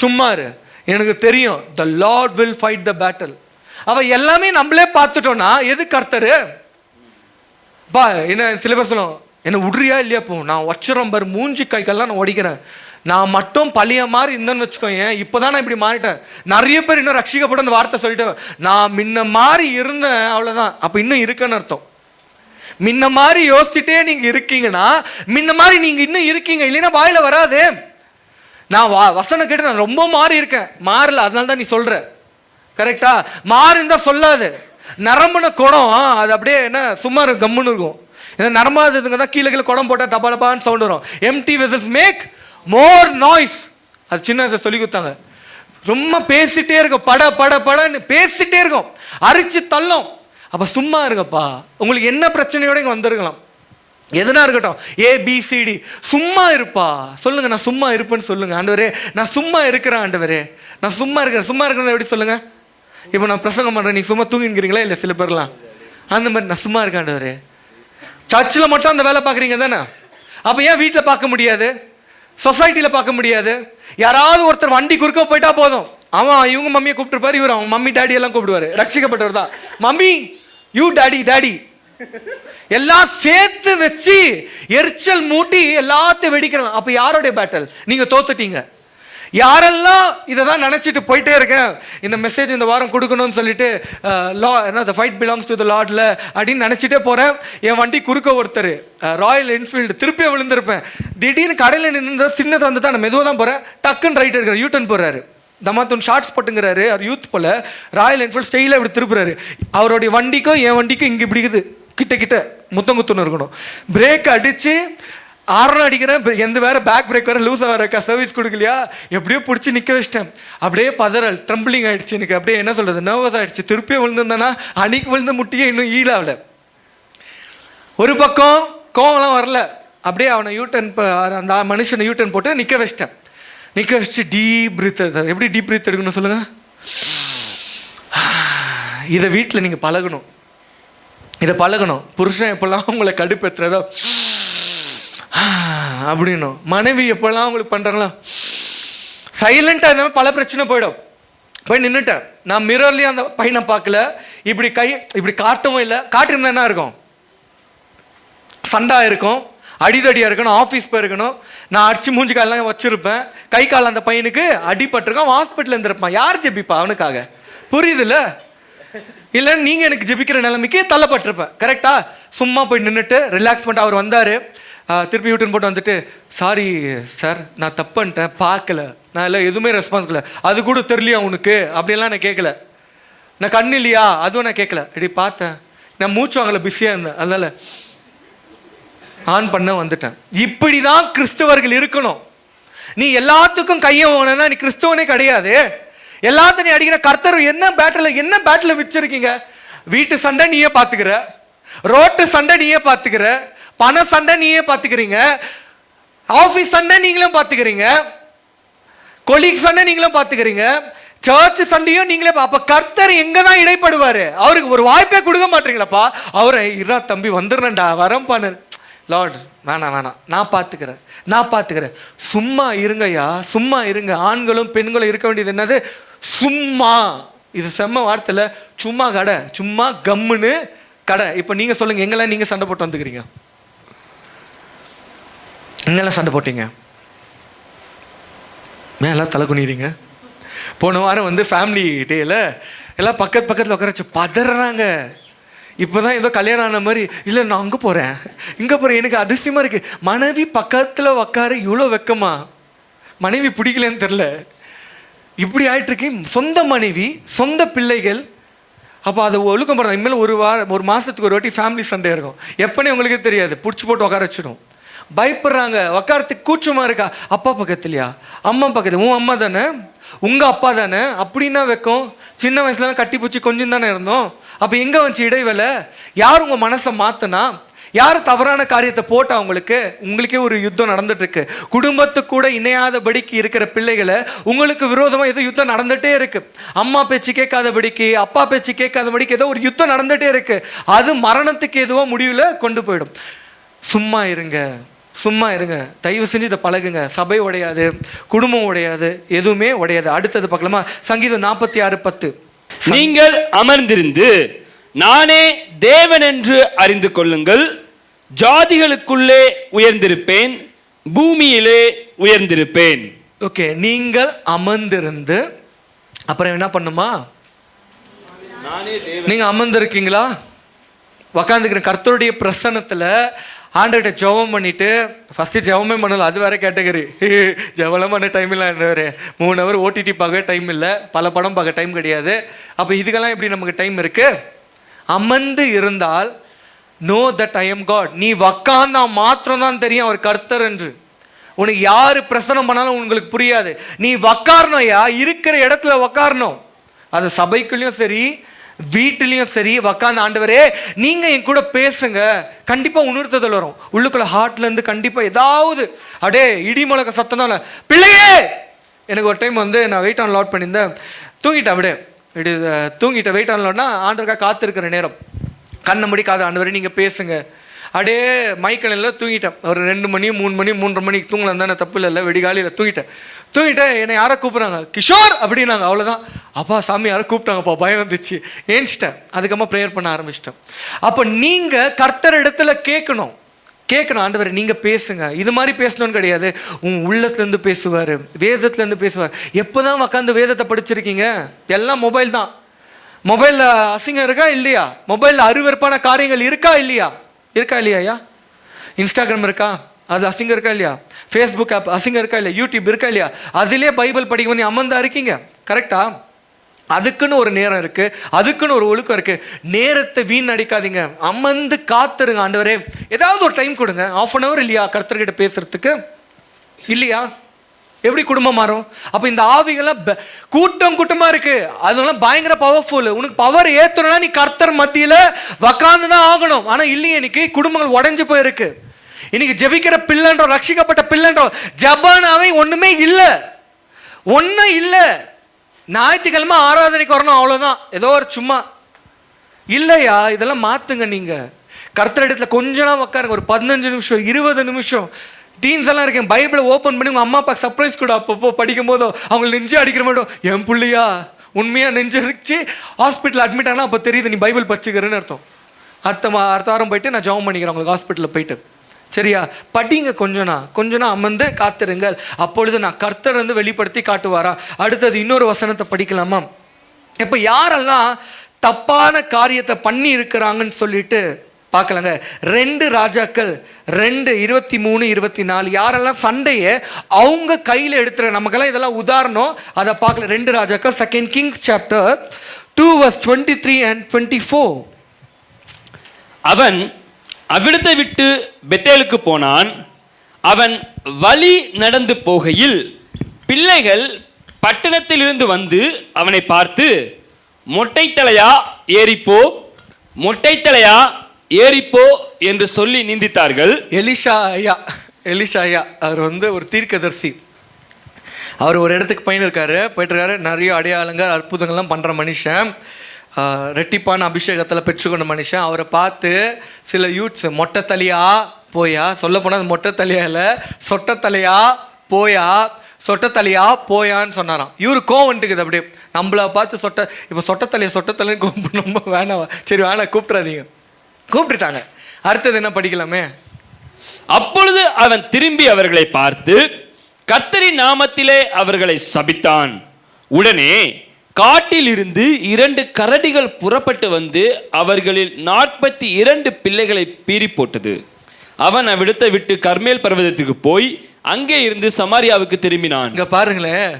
சும்மா இரு, எனக்கு தெரியும், the lord will fight the battle. அவ எல்லாமே நம்மளே பார்த்துட்டோம்னா எது கர்த்தரு? பா என்ன சில பேர் சொல்லுவோம், என்ன விடுறியா இல்லையா? போ நான் வச்சுறேன் பாரு, மூஞ்சி கைக்கெல்லாம் நான் உடைக்கிறேன். நான் மட்டும் பழைய மாதிரி இருந்தேன்னு வச்சுக்கோங்க, இப்போதான் நான் இப்படி மாறிட்டேன். நிறைய பேர் இன்னும் ரட்சிக்கப்பட்ட அந்த வார்த்தை சொல்லிட்டு, நான் முன்ன மாதிரி இருந்தேன் அவ்வளோதான். அப்போ இன்னும் இருக்குன்னு அர்த்தம். முன்ன மாதிரி யோசிச்சுட்டே நீங்க இருக்கீங்கன்னா முன்ன மாதிரி நீங்க இன்னும் இருக்கீங்க, இல்லைன்னா வாயில வராது. நான் வசனம் கேட்டு நான் ரொம்ப மாறி இருக்கேன், மாறல, அதனால தான் நீ சொல்ற. கரெக்டா? மாறிந்தா சொல்லாது. நரம்புன குடம் அது அப்படியே என்ன சும்மா கம்முன்னு இருக்கும். நரம்பாததுங்க தான் கீழே குடம் போட்டால் தபாலபான்னு சவுண்ட் வரும். Empty vessels make more noise. அது சின்ன வயசுல சொல்லி கொடுத்தாங்க. ரொம்ப பேசிட்டே இருக்கும், படன்னு பேசிட்டே இருக்கும், அரிச்சு தள்ளும். அப்ப சும்மா இருங்கப்பா. உங்களுக்கு என்ன பிரச்சனையோட இங்க வந்திருக்கலாம், எதுனா இருக்கட்டும், ABCD, சும்மா இருப்பா. சொல்லுங்க, நான் சும்மா இருப்பேன்னு சொல்லுங்க. ஆண்டவரே நான் சும்மா இருக்கிறேன், ஆண்டவரே நான் சும்மா இருக்கிறேன். சும்மா இருக்கிறத எப்படி சொல்லுங்க? இப்போ நான் பிரசங்கம் பண்றேன், நீங்க சும்மா தூங்கிக்கிறீங்களா? இல்லை சில பேர்லாம் அந்த மாதிரி, நான் சும்மா இருக்கேன் ஆண்டவரே. சர்ச்சில் மட்டும் அந்த வேலை பார்க்குறீங்க தானே, அப்போ ஏன் வீட்டில் பார்க்க முடியாது? சொசைட்டியில் பார்க்க முடியாது? யாராவது ஒருத்தர் வண்டி குறுக்க போயிட்டா போதும், அவன் இவங்க மம்மியை கூப்பிட்டுருப்பாரு, இவர் அவன் மம்மி டாடி எல்லாம் கூப்பிடுவாரு. ரட்சிக்கப்பட்டவர் தான் மம்மி, யூ டாடி எல்லாம் சேர்த்து வச்சு எரிச்சல் மூட்டி எல்லாத்தையும் வெடிக்கிறாங்க. அப்ப யாரோடைய பேட்டல்? நீங்க தோத்துட்டீங்க. யாரெல்லாம் இதை தான் நினச்சிட்டு போயிட்டே இருக்கேன், இந்த மெசேஜ் இந்த வாரம் கொடுக்கணும்னு சொல்லிட்டு லா என்ன the fight belongs to the லார்ட்ல அப்படின்னு நினச்சிட்டே போகிறேன். என் வண்டி குறுக்க ஒருத்தர் ராயல் என்ஃபீல்டு திருப்பியே விழுந்திருப்பேன். திடீர்னு கடையில் நின்று சின்னதை வந்து தான் நான் மெதுவாக தான் போகிறேன். டக்குன்னு ரைட் எடுக்கிற யூட்டன் போடுறாரு. தமாத்தூன் ஷார்ட்ஸ் போட்டுங்கிறாரு. அவர் யூத் போல் ராயல் என்ஃபீல்டு ஸ்டைலாக இப்படி திருப்புறாரு. அவருடைய வண்டிக்கும் என் வண்டிக்கும் இங்கே இப்படி இருக்குது, கிட்ட கிட்ட முத்தங்குத்துன்னு இருக்கணும். பிரேக் அடித்து ஆரன் அடிக்கிறேன். எந்த வேற பேக் பிரேக் வேறு லூஸாக இருக்கா, சர்வீஸ் கொடுக்கலையா, எப்படியோ பிடிச்சி நிற்க வச்சிட்டேன். அப்படியே பதறல் ட்ரம்பிளிங் ஆகிடுச்சு எனக்கு. அப்படியே என்ன சொல்கிறது, நர்வஸ் ஆகிடுச்சு. திருப்பியே விழுந்திருந்தேன்னா அன்னைக்கு விழுந்த முட்டியே இன்னும் ஈலாவில். ஒரு பக்கம் கோவம்லாம் வரல, அப்படியே அவனை யூட்டன் அந்த மனுஷனை யூட்டன் போட்டு நிற்க வச்சிட்டேன். நிற்க வச்சு டீப் பிரீத். எப்படி டீப் பிரீத் எடுக்கணும் சொல்லுங்கள்? இதை வீட்டில் நீங்கள் பழகணும். இதை பழகணும். புருஷன் எப்பெல்லாம் உங்களை கடுப்பேற்றுறதோ அப்படின்னும், மனைவி எப்பெல்லாம் உங்களுக்கு பண்ணுறாங்களோ சைலண்டாக இருந்தாலும் பல பிரச்சனை போயிடும். போய் நின்றுட்டேன். நான் மிரர்லேயும் அந்த பையனை பார்க்கல, இப்படி கை இப்படி காட்டவும் இல்லை. காட்டிருந்தா என்ன இருக்கும், சண்டா இருக்கும், அடிதடியாக இருக்கணும், ஆஃபீஸ் போயிருக்கணும். நான் அடிச்சு மூஞ்சி காலெலாம் வச்சுருப்பேன். கை கால் அந்த பையனுக்கு அடிபட்டிருக்கான், ஹாஸ்பிட்டலில் இருந்திருப்பான். யார் ஜெபிப்பா அவனுக்காக? புரியுதுல்ல? இல்லை நீங்கள் எனக்கு ஜெபிக்கிற நிலைமைக்கு தள்ளப்பட்டிருப்பேன். கரெக்டா? சும்மா போய் நின்றுட்டு ரிலாக்ஸ் பண்ணிட்டு அவர் வந்தார். திருப்பி யூட்டன் போட்டு வந்துட்டு, சாரி சார் நான் தப்புன்ட்டேன், பார்க்கல, நான் இல்லை எதுவுமே ரெஸ்பான்ஸ் இல்லை, அது கூட தெரியலையா உனக்கு அப்படின்லாம் நான் கேட்கல. நான் கண் இல்லையா அதுவும் நான் கேட்கல. இப்படி பார்த்தேன், நான் மூச்சு வாங்கல, பிஸியாக இருந்தேன், அதனால ஆன் பண்ண வந்துட்டேன். இப்படி தான் கிறிஸ்தவர்கள் இருக்கணும். நீ எல்லாத்துக்கும் கையை ஓனா நீ கிறிஸ்தவனே கிடையாது. எல்லாத்தையும் அடிக்கிற கர்த்தர் என்ன பேட்டில் வச்சிருக்கீங்க? வீட்டு சண்டை நீயே பார்த்துக்கிற, ரோட்டு சண்டை நீயே பார்த்துக்கிற, பண சண்டை நீயே பார்த்துக்கிறீங்க, ஆஃபீஸ் சண்டை நீங்களும் பார்த்துக்கிறீங்க, கொலீக் சண்டை நீங்களும் பார்த்துக்கிறீங்க, சர்ச் சண்டையும் நீங்களே. அப்ப கர்த்தர் எங்க தான் இடைப்படுவாரு? அவருக்கு ஒரு வாய்ப்பே கொடுக்க மாட்டீங்களாப்பா? அவரை இரா தம்பி வந்துடுறேன்டா வரம்பான்னு. லார்ட் வேணாம் நான் பார்த்துக்கிறேன். சும்மா இருங்கய்யா, சும்மா இருங்க. ஆண்களும் பெண்களும் இருக்க வேண்டியது என்னது? சும்மா. இது செம்ம வார்த்தையில் சும்மா கடை, சும்மா கம்முன்னு கடை. இப்போ நீங்கள் சொல்லுங்கள், எங்கெல்லாம் நீங்கள் சண்டை போட்டு வந்துக்கிறீங்க? எங்கெல்லாம் சண்டை போட்டீங்க? எல்லாம் தலை குனிறீங்க. போன வாரம் வந்து ஃபேமிலி டேயில் எல்லாம் பக்கத்தில் உட்கார வச்சு பதறாங்க. இப்போதான் ஏதோ கல்யாணம் ஆன மாதிரி, இல்லை நான் அங்கே போகிறேன் இங்கே போகிறேன். எனக்கு அதிசயமாக இருக்குது. மனைவி பக்கத்தில் உட்கார இவ்வளோ வெக்கமா? மனைவி பிடிக்கலன்னு தெரில, இப்படி ஆயிட்டுருக்கு. சொந்த மனைவி, சொந்த பிள்ளைகள். அப்போ அதை ஒழுக்கம் பண்ணுறது. இனிமேல் ஒரு மாதத்துக்கு ஒரு வாட்டி ஃபேமிலி சண்டே இருக்கும். எப்போனே உங்களுக்கே தெரியாது, பிடிச்சி போட்டு உட்கார வச்சிடும். பயப்படுறாங்க, உட்காரத்துக்கு கூச்சமாக இருக்கா. அப்பா பக்கத்துலையா, அம்மா பக்கத்துல, உன் அம்மா தானே, உங்கள் அப்பா தானே, அப்படின்னா வைக்கும். சின்ன வயசுலாம் கட்டி பூச்சி கொஞ்சம் தானே இருந்தோம். அப்போ எங்கே வந்துச்சு இடைவேளை? யார் உங்கள் மனசை மாற்றினா? யார் தவறான காரியத்தை போட்டா? உங்களுக்கே ஒரு யுத்தம் நடந்துட்டு இருக்கு. குடும்பத்துக்கு கூட இணையாதபடிக்கு இருக்கிற பிள்ளைகளை உங்களுக்கு விரோதமாக ஏதோ யுத்தம் நடந்துகிட்டே இருக்கு. அம்மா பேச்சு கேட்காதபடிக்கு, அப்பா பேச்சு கேட்காதபடிக்கு ஏதோ ஒரு யுத்தம் நடந்துகிட்டே இருக்கு. அது மரணத்துக்கு எதுவோ முடிவில் கொண்டு போயிடும். சும்மா இருங்க. தயவு செஞ்சு இதை பழகுங்க. சபை உடையாது, குடும்பம் உடையாது, எதுவுமே உடையாது. அடுத்தது பார்க்கலாமா? சங்கீதம் 46:10. நீங்கள் அமர்ந்திருந்து நானே தேவன் என்று அறிந்து கொள்ளுங்கள். ஜாதிகளுக்குள்ளே உயர்ந்திருப்பேன், பூமியிலே உயர்ந்திருப்பேன். ஓகே, நீங்கள் அமர்ந்திருந்து அப்புறம் என்ன பண்ணுமா? நீங்க அமர்ந்திருக்கீங்களா? உக்காந்துக்கிற கர்த்தருடைய பிரசன்னத்துல ஆண்டவர்கிட்ட ஜெபம் பண்ணிட்டு, ஃபஸ்ட்டு ஜெபமே பண்ணல, அது வேற கேட்டகரி. ஜெபம் பண்ண டைம் இல்லை, 3 ஹவர் ஓடிடி பார்க்க டைம் இல்லை, பல படம் பார்க்க டைம் கிடையாது. அப்போ இதுக்கெல்லாம் எப்படி நமக்கு டைம் இருக்கு? அமர்ந்து இருந்தால் know that I am God. நீ உக்காந்தா மாத்திரம் தான் தெரியும் அவர் கர்த்தர் என்று. உனக்கு யாரு பிரசனம் பண்ணாலும் உங்களுக்கு புரியாது. நீ உக்காரணும், இருக்கிற இடத்துல உக்காரணும். அது சபைக்குள்ளேயும் சரி, வீட்டிலையும் சரி. உக்காந்து ஆண்டவரே நீங்க என் கூட பேசுங்க. கண்டிப்பா உணர்த்துதல் வரும் உள்ளுக்குள்ள, ஹார்ட்ல இருந்து. கண்டிப்பா ஏதாவது அடே இடி முழக்க சத்தம் தான். பிள்ளையே, எனக்கு ஒரு டைம் வந்து நான் வெயிட் ஆன் லாட் பண்ணியிருந்தேன், தூங்கிட்டேன். அப்படியே தூங்கிட்டேன். வெயிட் ஆன் லாட்னா ஆண்டவருக்காக காத்திருக்கிற நேரம். கண்ணை முடிக்காத, ஆண்டவரே நீங்க பேசுங்க. அப்படியே மைக்கணில் தூங்கிட்டேன். ஒரு 2 மணி 3 மணி 3:30 மணிக்கு தூங்கலாம் தானே, தப்பு இல்லை. வெடிகாலையில் தூங்கிட்டேன். என்னை யாரை கூப்பிட்றாங்க, கிஷோர் அப்படின்னாங்க. அவ்வளோதான். அப்பா சாமி யாரை கூப்பிட்டாங்கப்பா, பயம் வந்துச்சு. ஏஞ்சிட்டேன். அதுக்கப்புறமா ப்ரேயர் பண்ண ஆரம்பிச்சிட்டேன். அப்போ நீங்கள் கர்த்தர் இடத்துல கேட்கணும். கேட்கணும், ஆண்டவரே நீங்க பேசுங்க. இது மாதிரி பேசணும்னு கிடையாது, உன் உள்ளத்துல இருந்து பேசுவாரு, வேதத்துல இருந்து பேசுவார். எப்போதான் உட்காந்து வேதத்தை படிச்சிருக்கீங்க? எல்லாம் மொபைல் தான். மொபைல்ல அசிங்கம் இருக்கா இல்லையா? மொபைல்ல அருவருப்பான காரியங்கள் இருக்கா இல்லையா? ஐயா? இன்ஸ்டாகிராம் இருக்கா? அது அசிங்கம் இருக்கா இல்லையா? ஃபேஸ்புக் ஆப் அசிங்கம் இருக்கா இல்லையா? யூடியூப் இருக்கா இல்லையா? அதிலே பைபிள் படிக்க பண்ணி அமர்ந்தா இருக்கீங்க. கரெக்டா? அதுக்குன்னு ஒரு நேரம் இருக்கு, அதுக்குன்னு ஒரு ஒழுக்கம் இருக்கு. நேரத்தை வீண் அடிக்காதீங்க, அமர்ந்து காத்துருங்க. ஆண்டவரே ஏதாவது ஒரு டைம் கொடுங்க, 1/2 hour இல்லையா கர்த்தர்கிட்ட பேசுறதுக்கு? இல்லையா? எப்படி குடும்பம் மாறும்? அப்ப இந்த ஆவிகள்லாம் கூட்டமா இருக்கு, அதெல்லாம் பயங்கர பவர்ஃபுல். உனக்கு பவர் ஏத்தணும்னா நீ கர்த்தர் மத்தியில உக்காந்து தான் ஆகணும். ஆனா இல்லையே, இன்னைக்கு குடும்பங்கள் உடைஞ்சு போயிருக்கு. இன்னைக்கு ஜெபிக்கிற பிள்ளைன்றோ, ரட்சிக்கப்பட்ட பிள்ளைன்றோ, ஜபானாவே ஒண்ணுமே இல்லை, ஒன்னும் இல்லை. ஞாயிற்றுக்கிழமை ஆராதனைக்கு வரணும், அவ்வளவுதான். ஏதோ ஒரு சும்மா இல்லையா? இதெல்லாம் மாத்துங்க. நீங்க கர்த்தர் இடத்துல கொஞ்ச நாள் உட்காருங்க, ஒரு 15 நிமிஷம் 20 நிமிஷம். டீன்ஸ் எல்லாம் இருக்கேன், பைபிளை ஓப்பன் பண்ணி உங்க அம்மா அப்பா சர்ப்ரைஸ் கூட அப்பப்போ படிக்கும் போதோ அவங்க நெஞ்சு அடிக்கிற மாட்டோம். என் பிள்ளையா உண்மையா நெஞ்சு அடிச்சு ஹாஸ்பிட்டல் அட்மிட் ஆனால் அப்போ தெரியுது நீ பைபிள் படிச்சுக்கிறேன்னு அர்த்தம். அடுத்த வாரம் போயிட்டு நான் ஜெபம் பண்ணிக்கிறேன் உங்களுக்கு ஹாஸ்பிட்டலில் போயிட்டு. சரியா? படிங்க, கொஞ்ச நாள் அமர்ந்து காத்திருங்கள், அப்பொழுது நான் கர்த்தர் வந்து வெளிப்படுத்தி காட்டுவாரா. அடுத்தது இன்னொரு வசனத்தை படிக்கலாமா? இப்போ யாரெல்லாம் தப்பான காரியத்தை பண்ணி இருக்கிறாங்கன்னு சொல்லிட்டு பார்க்கலாங்க. 2 ராஜாக்கள் 2:23-24 யாரெல்லாம் சண்டையை அவங்க கையில் எடுத்துற, நமக்கெல்லாம் இதெல்லாம் உதாரணம், அதை பார்க்கல. 2 ராஜாக்கள் 2 Kings chapter 2:23 and 24. அவன் அவ்விடத்தை விட்டு பெத்தேலுக்கு போனான். அவன் வழி நடந்து போகையில் பிள்ளைகள் பட்டணத்திலிருந்து வந்து அவனை பார்த்து, மொட்டை தலையா ஏறிப்போ, மொட்டை தலையா ஏறிப்போ என்று சொல்லி நிந்தித்தார்கள். எலிஷா ஐயா அவர் வந்து ஒரு தீர்க்கதரிசி. அவர் ஒரு இடத்துக்கு போயிட்டு நிறைய அடையாளங்கள் அற்புதங்கள்லாம் பண்ற மனுஷன், ரெட்டிப்பான அபிஷேகத்தில் பெற்றுக்கொண்ட மனுஷன். அவரை பார்த்து சில யூத்ஸ் மொட்டை தலையா போயா, சொல்ல போனால் மொட்டை தலையா இல்லை, சொட்ட தலையா போயான்னு சொன்னாராம். இவரு கோவம் வந்துக்குது அப்படியே, நம்மளை பார்த்து இப்போ சொட்டத்தலைன்னு கூப்பிட்டு ரொம்ப வேணாம், சரி வேணாம் கூப்பிட்றாதீங்க, கூப்பிட்டுட்டாங்க. அடுத்தது என்ன படிக்கலாமே? அப்பொழுது அவன் திரும்பி அவர்களை பார்த்து கர்த்தரின் நாமத்திலே அவர்களை சபித்தான். உடனே காட்டில் இருந்து 2 கரடிகள் புறப்பட்டு வந்து அவர்களில் 42 பிள்ளைகளை பீறி போட்டது. அவன் அவ்விடத்தை விட்டு கர்மேல் பர்வதத்துக்கு போய் அங்கே இருந்து சமாரியாவுக்கு திரும்பினான். இங்க பாருங்களேன்,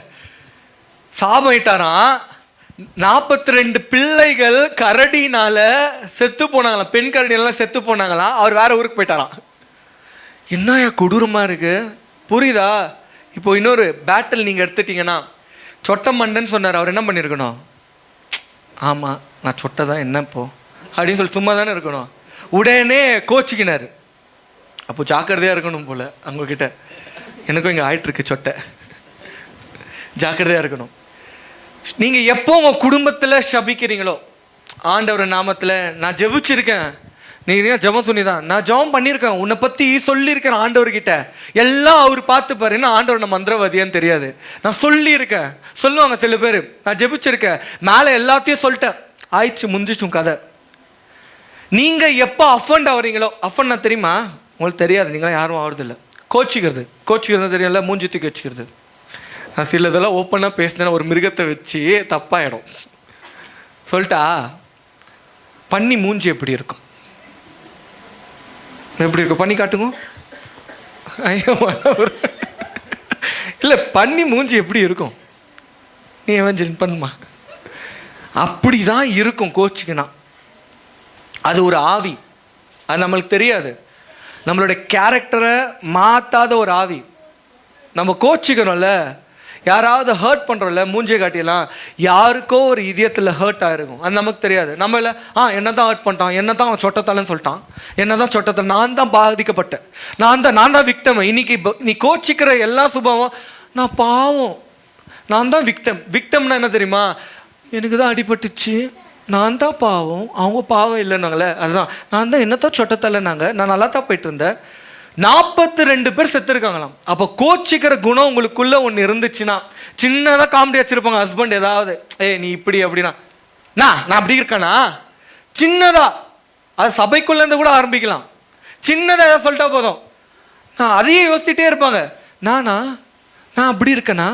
சாபமிட்டாராம். 42 பிள்ளைகள் கரடினால செத்து போனாங்களாம், பெண் கரடினால செத்து போனாங்களாம். அவர் வேற ஊருக்கு போயிட்டாராம். என்னையா கொடூரமா இருக்கு, புரியுதா? இப்போ இன்னொரு பேட்டில் நீங்க எடுத்துட்டீங்கன்னா, சொட்ட மண்டன் சொன்னார், அவர் என்ன பண்ணியிருக்கணும்? ஆமாம் நான் சொட்டை தான் என்ன இப்போ அப்படின்னு சொல்லி சும்மா தானே இருக்கணும். உடனே கோச்சிக்கினார். அப்போ ஜாக்கிரதையாக இருக்கணும் போல் அவங்கக்கிட்ட. எனக்கும் இங்கே ஆயிட்டுருக்கு சொட்டை, ஜாக்கிரதையாக இருக்கணும். நீங்கள் எப்போ உங்கள் குடும்பத்தில் சபிக்கிறீங்களோ, ஆண்டவர் நாமத்தில் நான் ஜெபிச்சிருக்கேன், நீங்கள் ஜெபம் சொன்னிதான், நான் ஜெபம் பண்ணியிருக்கேன், உன்னை பற்றி சொல்லியிருக்கேன் ஆண்டவர்கிட்ட, எல்லாம் அவர் பார்த்துப்பாரு. என்ன ஆண்டவர் நம்ம மந்திரவாதியான்னு தெரியாது, நான் சொல்லியிருக்கேன். சொல்லுவாங்க சில பேர், நான் ஜெபிச்சிருக்கேன், மேலே எல்லாத்தையும் சொல்லிட்டேன், ஆயிடுச்சு முடிஞ்சிச்சும் கதை. நீங்கள் எப்போ அஃபண்ட் ஆகிறீங்களோ, அஃபண்ட் நான் தெரியுமா உங்களுக்கு? தெரியாது, நீங்களாம் யாரும் ஆகிறதில்ல. கோச்சிக்கிறது தெரியல, மூஞ்சி தூக்கி வச்சுக்கிறது. நான் சில இதெல்லாம் ஓப்பனாக பேசினேன்னா ஒரு மிருகத்தை வச்சு தப்பாயிடும். சொல்லிட்டா பண்ணி மூஞ்சி எப்படி இருக்கும்? எப்படி இருக்கும்? பண்ணி காட்டுங்க. இல்லை பண்ணி மூஞ்சி எப்படி இருக்கும்? நீ எவன் பண்ணுமா? அப்படிதான் இருக்கும் கோச்சிக்குனா. அது ஒரு ஆவி, அது நம்மளுக்கு தெரியாது. நம்மளோட கேரக்டரை மாற்றாத ஒரு ஆவி. நம்ம கோச்சிக்கிறோம்ல, யாராவது ஹர்ட் பண்ணுறோம்ல, மூஞ்சியை காட்டியெல்லாம் யாருக்கோ ஒரு இதயத்தில் ஹர்ட் ஆகிருக்கும், அது நமக்கு தெரியாது. நம்ம இல்லை என்ன தான் ஹர்ட் பண்ணிட்டான், என்ன தான் அவன் சொட்டத்தலைன்னு சொல்லிட்டான், என்ன தான் சொட்டத்தலை, நான் தான் பாதிக்கப்பட்டேன், நான் தான் விக்டம். இன்னைக்கு நீ கோச்சிக்கிற எல்லா சுபாவம், நான் பாவம், நான் தான் விக்டம்னா என்ன தெரியுமா? எனக்கு தான் அடிபட்டுச்சு, நான் தான் பாவம், அவங்க பாவம் இல்லைன்னாங்களே, அதுதான் நான் தான் என்னத்தான் சொட்டத்தலைனாங்க, நான் நல்லா தான் போயிட்டு இருந்தேன். 42 பேர் செத்துருக்காங்களாம். அப்போ கோச்சிக்கிற குணம் உங்களுக்குள்ள ஒன்று இருந்துச்சுன்னா, சின்னதாக காமெடி வச்சிருப்பாங்க ஹஸ்பண்ட் ஏதாவது, நீ இப்படி அப்படின்னா, நான் அப்படி இருக்கேனா, சின்னதா, அது சபைக்குள்ளேருந்து கூட ஆரம்பிக்கலாம். சின்னதாக சொல்லிட்டா போதும், நான் அதையே யோசிச்சுட்டே இருப்பாங்க. நான் அப்படி இருக்கேனா,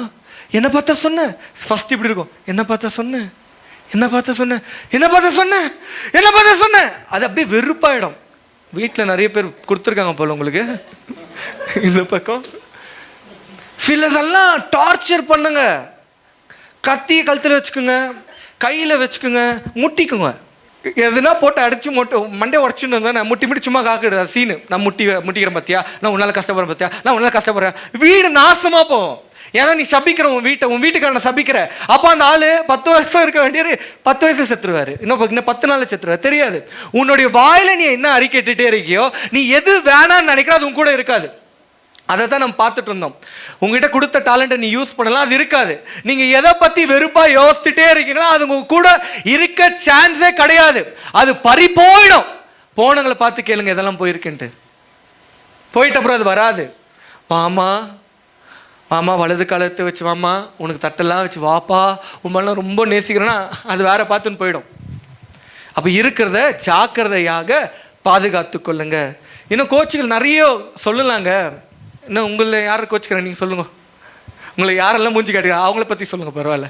என்ன பார்த்தா சொன்னேன், ஃபர்ஸ்ட் இப்படி இருக்கும், என்ன பார்த்தா சொன்னேன், என்ன பார்த்தா சொன்னேன், என்ன பார்த்தா சொன்னேன், என்ன பார்த்தா சொன்னேன். அது அப்படியே வெறுப்பாயிடும். வீட்டில் நிறைய பேர் கொடுத்துருக்காங்க போல உங்களுக்கு. இந்த பக்கம் சிலதெல்லாம் டார்ச்சர் பண்ணுங்க. கத்தியை கழுத்தில் வச்சுக்கோங்க, கையில் வச்சுக்கோங்க, முட்டிக்குங்க. எதுனா போட்டு அடிச்சு மண்டே உடச்சுன்னு வந்தா நான் முட்டி சும்மா காக்கிடுது. அது சீனு, நான் முட்டிக்கிறேன் பார்த்தியா, நான் உன்னால கஷ்டப்படுறேன் பார்த்தியா, நான் உன்னால கஷ்டப்படுறேன். வீடு நாசமா போகும். ஏன்னா நீ சபிக்கிற உன் வீட்டுக்காரனை சபிக்கிற. அப்போ அந்த ஆளு 10 வருஷம் இருக்க வேண்டியது 10 வயசு செத்துருவாரு, இன்னும் 10 நாள் செத்துருவாரு. தெரியாது. உன்னுடைய வாயில நீ என்ன அறிக்கைட்டுட்டே இருக்கியோ, நீ எது வேணான்னு நினைக்கிற அது உன் கூட இருக்காது. அதை தான் நம்ம பார்த்துட்டு இருந்தோம். உங்ககிட்ட கொடுத்த டேலண்ட்டை நீ யூஸ் பண்ணலாம், அது இருக்காது. நீங்க எதை பத்தி வெறுப்பா யோசிச்சுட்டே இருக்கீங்களோ அது உங்க கூட இருக்க சான்ஸே கிடையாது. அது பறி போயிடும். போனவங்களை பார்த்து கேளுங்க இதெல்லாம் போயிருக்குன்ட்டு. போயிட்ட அப்புறம் அது வராது. வாமா வாமா, வலது காலத்தை வச்சு வாமா, உனக்கு தட்டெல்லாம் வச்சு வாப்பா, உண்மையெல்லாம் ரொம்ப நேசிக்கிறேன்னா அது வேற பார்த்துன்னு போயிடும். அப்போ இருக்கிறத ஜாக்கிரதையாக பாதுகாத்து கொள்ளுங்க. இன்னும் கோச்சுகள் நிறைய சொல்லலாங்க. இன்னும் உங்களை யாரை கோச்சுக்கிறேன் நீங்கள் சொல்லுங்க. உங்களை யாரெல்லாம் மூஞ்சி காட்டுங்க அவங்கள பற்றி சொல்லுங்கள், பரவாயில்ல.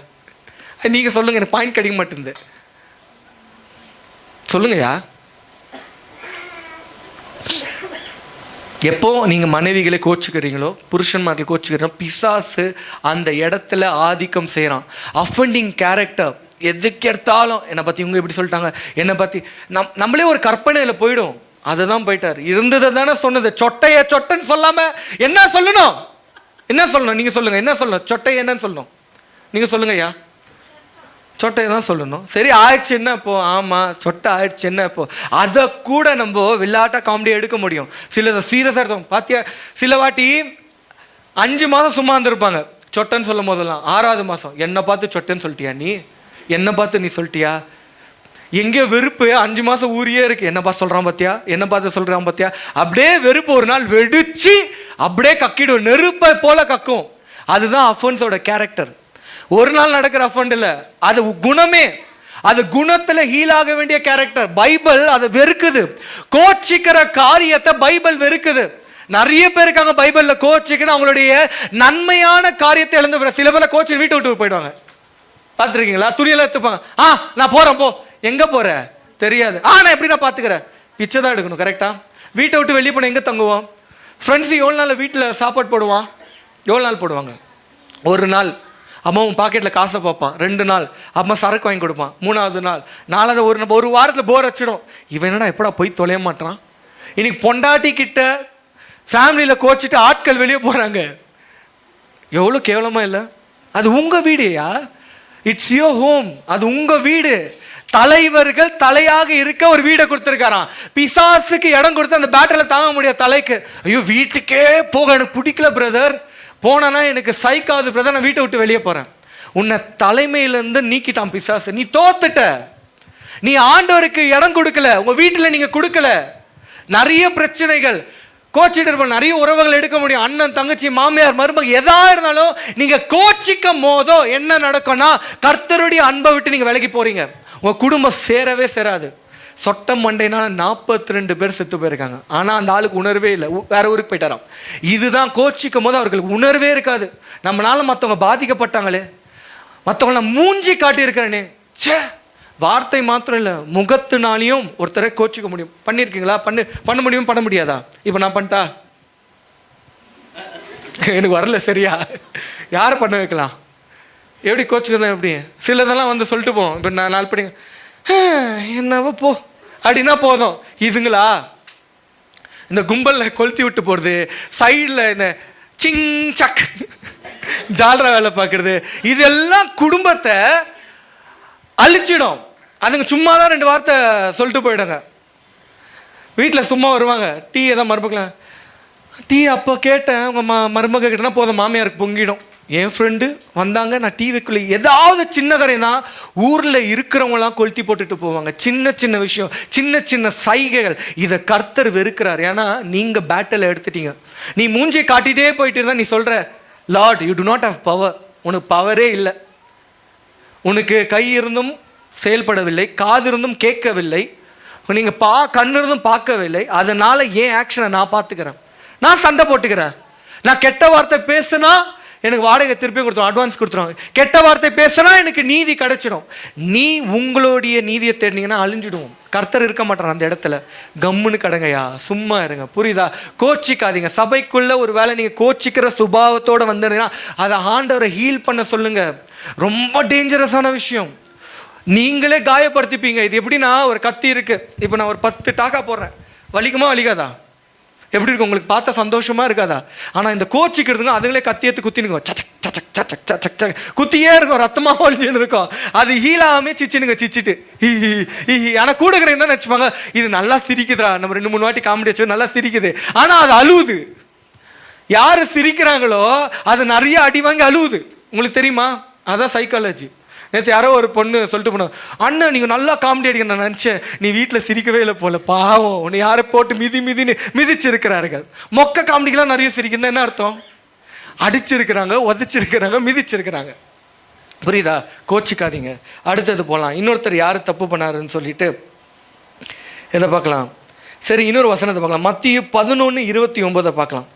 நீங்கள் சொல்லுங்கள், எனக்கு பாயிண்ட் கிடைக்க மாட்டேங்குது. சொல்லுங்கய்யா. எப்போ நீங்கள் மனைவிகளை கோச்சுக்கிறீங்களோ, புருஷன்மார்களை கோச்சுக்கிறீங்களோ, பிசாசு அந்த இடத்துல ஆதிக்கம் செய்கிறான். Offending character. எதுக்கு எடுத்தாலும் என்னை பற்றி இவங்க இப்படி சொல்லிட்டாங்க, என்னை பற்றி நம்மளே ஒரு கற்பனையில் போயிடும். அதுதான் போயிட்டார். இருந்ததை தானே சொன்னது. சொட்டைன்னு சொல்லாம என்ன சொல்லணும், என்ன சொல்லணும் நீங்க சொல்லுங்க, என்ன சொல்லணும்? சொட்டை என்னன்னு சொல்லணும், நீங்க சொல்லுங்க ஐயா. சொட்டையை தான் சொல்லணும். சரி ஆயிடுச்சு என்ன இப்போ, ஆமா சொட்டை ஆயிடுச்சு என்ன இப்போ. அதை கூட நம்ம விளையாட்டா காமெடி எடுக்க முடியும். சில சீரியஸா எடுத்தோம் பாத்தியா. சில வாட்டி 5 மாதம் சும்மா இருந்திருப்பாங்க சொட்டைன்னு சொல்லும் போதெல்லாம். 6வது மாதம் என்னை பார்த்து சொட்டைன்னு சொல்லிட்டியா, நீ என்னை பார்த்து நீ சொல்லிட்டியா. எங்கேயோ வெறுப்பு 5 மாதம் ஊரியே இருக்கு. என்ன பார்த்து சொல்கிறான் பார்த்தியா, என்ன பார்த்து சொல்கிறான் பார்த்தியா. அப்படியே வெறுப்பு ஒரு நாள் வெடிச்சு அப்படியே கக்கிடும், நெருப்பை போல கக்கும். அதுதான் அஃபென்ஸோட கேரக்டர். ஒரு நாள் நடக்கிற அஃபெண்ட் இல்லை, அது குணமே. அது குணத்துல ஹீல் ஆக வேண்டிய கேரக்டர். பைபிள் அதை வெறுக்குது. கோச்சிக்கிற காரியத்தை பைபிள் வெறுக்குது. நிறைய பேர் இருக்காங்க பைபிள்ல கோச்சிக்குன்னு அவங்களுடைய நன்மையான காரியத்தை இழந்து. சில பேர் கோச்சு வீட்டை விட்டு போயிடுவாங்க, பார்த்துருக்கீங்களா? துணியெல்லாம் எடுத்துப்பாங்க. நான் போறேன், போ. எங்க போற தெரியாது. நான் எப்படி நான் பாத்துக்கிறேன். பிச்சை தான் எடுக்கணும், கரெக்டா? வீட்டை விட்டு வெளியே போன எங்க தங்குவோம்? ஃப்ரெண்ட்ஸ் எவ்வளோ நாள் வீட்டில் சாப்பாடு போடுவான்? எவ்வளோ நாள் போடுவாங்க? ஒரு நாள் அம்மா உன் பாக்கெட்டில் காசை பார்ப்பான். 2 நாள் அம்மா சரக்கு வாங்கி கொடுப்பான். 3வது நாள் 4வது ஒரு வாரத்தில் போர் வச்சிடும். இவன் என்னடா எப்படா போய் தொலைய மாட்டான். இன்னைக்கு பொண்டாட்டி கிட்ட ஃபேமிலியில் கோச்சிட்டு ஆட்கள் வெளியே போகிறாங்க. எவ்வளோ கேவலமா இல்லை? அது உங்க வீடுயா, இட்ஸ் யுவர் ஹோம். அது உங்க வீடு. தலைவர்கள் தலையாக இருக்க ஒரு வீடை கொடுத்துருக்காராம். பிசாசுக்கு இடம் கொடுத்து அந்த பேட்டில் தாங்க முடியாது தலைக்கு. ஐயோ வீட்டுக்கே போக எனக்கு பிடிக்கல பிரதர், போனா எனக்கு சைக்காது பிரதர், நான் வீட்டை விட்டு வெளியே போறேன். உன்னை தலைமையிலிருந்து நீக்கிட்டான் பிசாசு. நீ தோத்துட்ட. நீ ஆண்டவருக்கு இடம் கொடுக்கல, உங்க வீட்டில் நீங்க கொடுக்கல. நிறைய பிரச்சனைகள் கோச்சிட்டு இருப்போம். நிறைய உறவுகள் எடுக்க முடியும். அண்ணன் தங்கச்சி மாமியார் மருமக எதா இருந்தாலும் நீங்க கோச்சிக்கும் போதோ என்ன நடக்கும்னா கர்த்தருடைய அன்பை விட்டு நீங்க விலகி போறீங்க. உங்க குடும்பம் சேரவே சேராது. சொட்ட மண்டைனால 42 பேர் செத்து போயிருக்காங்க. ஆனா அந்த ஆளுக்கு உணர்வே இல்லை, வேற ஊருக்கு போயிட்டாராம். இதுதான் கோச்சிக்கும் போது அவர்களுக்கு உணர்வே இருக்காது. நம்மளால மற்றவங்க பாதிக்கப்பட்டாங்களே, மற்றவங்கள மூஞ்சி காட்டி இருக்கிறேனே, சே. வார்த்தை மாத்திரம் இல்லை, முகத்தினாலையும் ஒருத்தரை கோச்சிக்க முடியும். பண்ணியிருக்கீங்களா? பண்ண முடியும், பண்ண முடியாதா? இப்போ நான் பண்ணிட்டா எனக்கு வரல சரியா, யாரை பண்ண வைக்கலாம்? எப்படி கோச்சுக்கிறதா? எப்படி சிலதெல்லாம் வந்து சொல்லிட்டு போவோம். இப்போ நான் 4 படிங்க என்னவோ போ அப்படின்னா போதும். இதுங்களா இந்த கும்பலில் கொளுத்தி விட்டு போகிறது, சைடில் இந்த சிங் சக் ஜால்ரா வேலை பார்க்குறது, இதெல்லாம் குடும்பத்தை அழிச்சிடும். அதுங்க சும்மா தான் 2 வார்த்தை சொல்லிட்டு போயிடுங்க. வீட்டில் சும்மா வருவாங்க, டீ எதாவது மருமக்கலாம். டீ அப்போ கேட்டேன் உங்கள் மருமக கிட்டனா போதும், மாமியாருக்கு பொங்கிடும். என் ஃப்ரெண்டு வந்தாங்க, நான் டீ வைக்கல. ஏதாவது சின்ன கரை தான் ஊரில் இருக்கிறவங்களாம் கொளுத்தி போட்டுட்டு போவாங்க. சின்ன சின்ன விஷயம், சின்ன சின்ன சைகைகள். இதை கர்த்தர் வெறுக்கிறார். ஏன்னா நீங்கள் பேட்டில் எடுத்துட்டீங்க. நீ மூஞ்சியை காட்டிகிட்டே போயிட்டு இருந்தா நீ சொல்கிற, Lord you do not have power. உனக்கு பவரே இல்லை. உனக்கு கை இருந்தும் செயல்படவில்லை, காது இருந்தும் கேட்கவில்லை, நீங்கள் கண்ணிருந்தும் பார்க்கவில்லை, அதனால ஏன் ஆக்ஷனை நான் பார்த்துக்கிறேன், நான் சண்டை போட்டுக்கிறேன். நான் கெட்ட வார்த்தை பேசுனா எனக்கு வாடகை திருப்பி கொடுத்துரும், அட்வான்ஸ் கொடுத்துரும். கெட்ட வார்த்தை பேசுனா எனக்கு நீதி கிடைச்சிடும். நீ உங்களுடைய நீதியை தேடினீங்கன்னா அழிஞ்சிடுவோம். கர்த்தர் இருக்க மாட்டார் அந்த இடத்துல. கம்முன்னு கடங்கய்யா, சும்மா இருங்க, புரியுதா? கோச்சிக்காதீங்க. சபைக்குள்ள ஒரு வேளை நீங்க கோச்சிக்கிற சுபாவத்தோட வந்துடுறீங்கன்னா அதை ஆண்டவரை ஹீல் பண்ண சொல்லுங்க. ரொம்ப டேஞ்சரஸான விஷயம். நீங்களே காயப்படுத்திப்பீங்க. இது எப்படின்னா, ஒரு கத்தி இருக்கு, இப்போ நான் ஒரு 10 டாக்கா போடுறேன், வலிக்குமா வலிக்காதா? எப்படி இருக்கும் உங்களுக்கு? பார்த்தா சந்தோஷமா இருக்காதா? ஆனால் இந்த கோச்சிக்கிறதுங்க அதுங்களே கத்தி எடுத்து குத்தினுங்க, சச்சக் சச்சக் சச்சக் சச்சக் சச்சக் குத்தியே இருக்கும், ரத்தமாக ஒழிஞ்சுன்னு இருக்கும். அது ஹீலாமே சிச்சுனுங்க, சிச்சிட்டு ஆனால் கூட இருக்கிறவங்க என்ன நினச்சிப்பாங்க, இது நல்லா சிரிக்குதுடா, நம்ம 2-3 வாட்டி காமெடி வச்சு நல்லா சிரிக்குது. ஆனால் அது அழுவுது. யார் சிரிக்கிறாங்களோ அது நிறைய அடி வாங்கி அழுவுது. உங்களுக்கு தெரியுமா? அதான் சைக்காலஜி. நேற்று யாரோ ஒரு பொண்ணு சொல்லிட்டு போனோம், அண்ணன் நீங்கள் நல்லா காமெடி அடிக்க, நான் நினச்சேன் நீ வீட்டில் சிரிக்கவே இல்லை போல, பாவம் உன்னை யாரை போட்டு மிதின்னு மிதிச்சிருக்கிறார்கள். மொக்க காமெடிக்கெலாம் நிறைய சிரிக்குது. என்ன அர்த்தம்? அடிச்சிருக்கிறாங்க, உதச்சிருக்கிறாங்க, மிதிச்சிருக்கிறாங்க. புரியுதா? கோச்சிக்காதீங்க. அடுத்தது போகலாம். இன்னொருத்தர் யார் தப்பு பண்ணாருன்னு சொல்லிட்டு எதை பார்க்கலாம்? சரி, இன்னொரு வசனத்தை பார்க்கலாம். மத்தேயு 11:29 பார்க்கலாம்.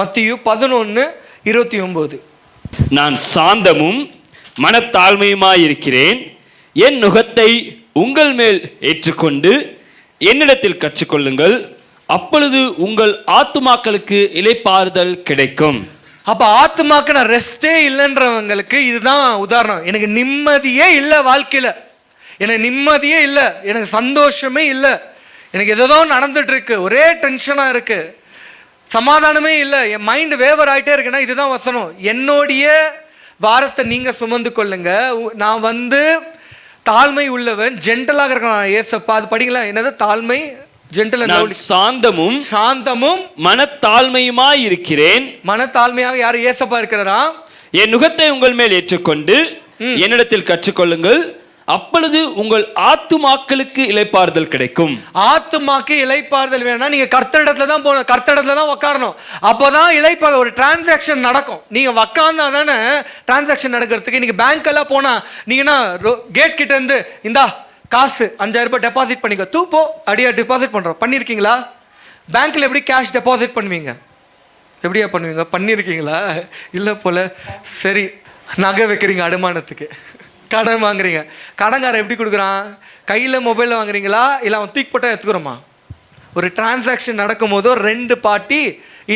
மத்தேயு 11:29. நான் சாந்தமும் மனத்தாழ்மையுமாயிருக்கிறேன், என் நுகத்தை உங்கள் மேல் ஏற்றுக்கொண்டு என்னிடத்தில் கற்றுக்கொள்ளுங்கள், அப்பொழுது உங்கள் ஆத்துமாக்களுக்கு இளைப்பாறுதல் கிடைக்கும். அப்ப ஆத்துமாக்கு நான் ரெஸ்டே இல்லைன்றவங்களுக்கு இதுதான் உதாரணம். எனக்கு நிம்மதியே இல்லை வாழ்க்கையில, எனக்கு நிம்மதியே இல்லை, எனக்கு சந்தோஷமே இல்லை, எனக்கு ஏதோ நடந்துட்டு இருக்கு, ஒரே டென்ஷனா இருக்கு, சமாதானமே இல்லை, என் மைண்ட் வேவர் ஆகிட்டே இருக்குன்னா இதுதான் வசனம். என்னுடைய பாரத்தை நீங்க சுமந்து கொள்ளுங்க, நான் தாழ்மை உள்ளவன், ஜென்டலாக இருக்கான் ஏசப்பா. அது படிங்களா, என்னது தாழ்மை? ஜென்டல். சாந்தமும் மனத்தாழ்மையுமாய் இருக்கிறேன். மனத்தாழ்மையாக யார்? ஏசப்பா இருக்கிறாரா? என் நுகத்தை உங்கள் மேல் ஏற்றுக்கொண்டு என்னிடத்தில் கற்றுக்கொள்ளுங்கள், அப்பொழுது உங்கள் ஆத்துமாக்களுக்கு இளைப்பாறுதல் கிடைக்கும். ஆத்துமாக்கு இளைப்பாறுதல் வேணும்னா நீங்க கர்த்தரிடத்துல தான் போகணும், கர்த்தரிடத்துல தான் உட்காரணும். அப்போதான் இளைப்பாறுதல், ஒரு டிரான்சாக்ஷன் நடக்கும். நீங்க உட்கார்ந்தா தானே டிரான்சாக்ஷன் நடக்கிறதுக்கு. நீங்க பேங்க் எல்லாம் போனா நீங்கன்னா கேட் கிட்ட இருந்து இந்தா காசு 5000 ரூபாய் டெபாசிட் பண்ணிக்க, தூப்போ அடியா டெபாசிட் பண்றோம். பண்ணிருக்கீங்களா? பேங்க்ல எப்படி கேஷ் டெபாசிட் பண்ணுவீங்க? எப்படியா பண்ணுவீங்க? பண்ணிருக்கீங்களா? இல்லை போல. சரி, நகை வைக்கிறீங்க அடமானத்துக்கு, கடன் வாங்குறீங்க, கடன்காரன் எப்படி கொடுக்குறான்? கையில் மொபைலில் வாங்குறீங்களா இல்லை அவன் தூக்கி போட்டால் எடுத்துக்கிறோமா? ஒரு டிரான்சாக்ஷன் நடக்கும் போதோ 2 பார்ட்டி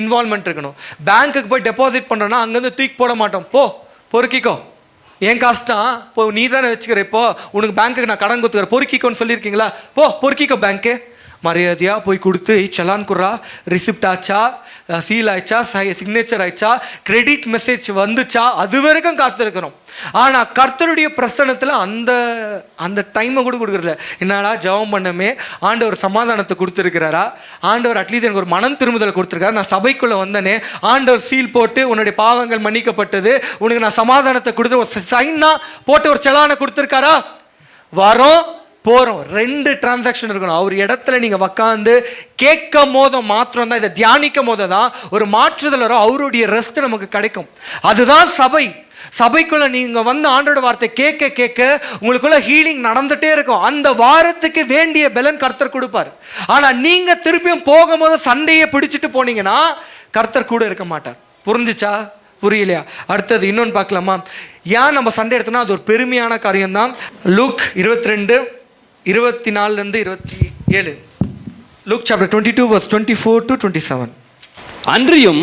இன்வால்மெண்ட் இருக்கணும். பேங்க்குக்கு போய் டெபாசிட் பண்ணுறோன்னா அங்கேருந்து தூக்கி போட மாட்டோம், போ பொறுக்கிக்கோ, என் காசு தான், இப்போ நீ தானே வச்சுக்கிற, இப்போ உனக்கு பேங்க்குக்கு நான் கடன் கொடுத்துக்கிறேன், பொறுக்கிக்கோன்னு சொல்லியிருக்கீங்களா? போ பொறுக்கிக்கோ. பேங்க்கு மரியாதையாக போய் கொடுத்து சலான் குர்ரா, ரிசிப்ட் ஆச்சா, சீல் ஆயிடுச்சா, சிக்னேச்சர் ஆயிடுச்சா, கிரெடிட் மெசேஜ் வந்துச்சா, அது வரைக்கும் காத்திருக்கிறோம். ஆனால் கர்த்தருடைய பிரசனத்தில் அந்த டைமை கூட கொடுக்குறதில்ல. என்னடா ஜெபம் பண்ணமே, ஆண்டவர் சமாதானத்தை கொடுத்துருக்கிறாரா, ஆண்டவர் அட்லீஸ்ட் எனக்கு ஒரு மனம் திரும்புதல் கொடுத்துருக்காரு, நான் சபைக்குள்ளே வந்தனே, ஆண்டவர் சீல் போட்டு உன்னுடைய பாவங்கள் மன்னிக்கப்பட்டது, உனக்கு நான் சமாதானத்தை கொடுத்து ஒரு சைனா போட்டு ஒரு செலானை கொடுத்துருக்காரா? வரோம் போகிறோம், 2 டிரான்சாக்ஷன் இருக்கணும். அவர் இடத்துல நீங்கள் உக்காந்து கேட்கும் போது மாத்திரம் தான், இதை தியானிக்கும் போது தான் ஒரு மாற்றுதல் வரும், அவருடைய ரெஸ்ட் நமக்கு கிடைக்கும். அதுதான் சபை. சபைக்குள்ள நீங்கள் ஆண்டோட வார்த்தை கேட்க கேட்க உங்களுக்குள்ள ஹீலிங் நடந்துகிட்டே இருக்கும். அந்த வாரத்துக்கு வேண்டிய பலன் கர்த்தர் கொடுப்பார். ஆனால் நீங்கள் திருப்பியும் போகும்போது சண்டையை பிடிச்சிட்டு போனீங்கன்னா கர்த்தர் கூட இருக்க மாட்டார். புரிஞ்சுச்சா? புரியலையா? அடுத்தது இன்னொன்று பார்க்கலாமா? ஏன் நம்ம சண்டை எடுத்தோம்னா அது ஒரு பெருமையான காரியம்தான். லூக் 22:24-27. Look chapter 22 verse 24-27. அன்றியும்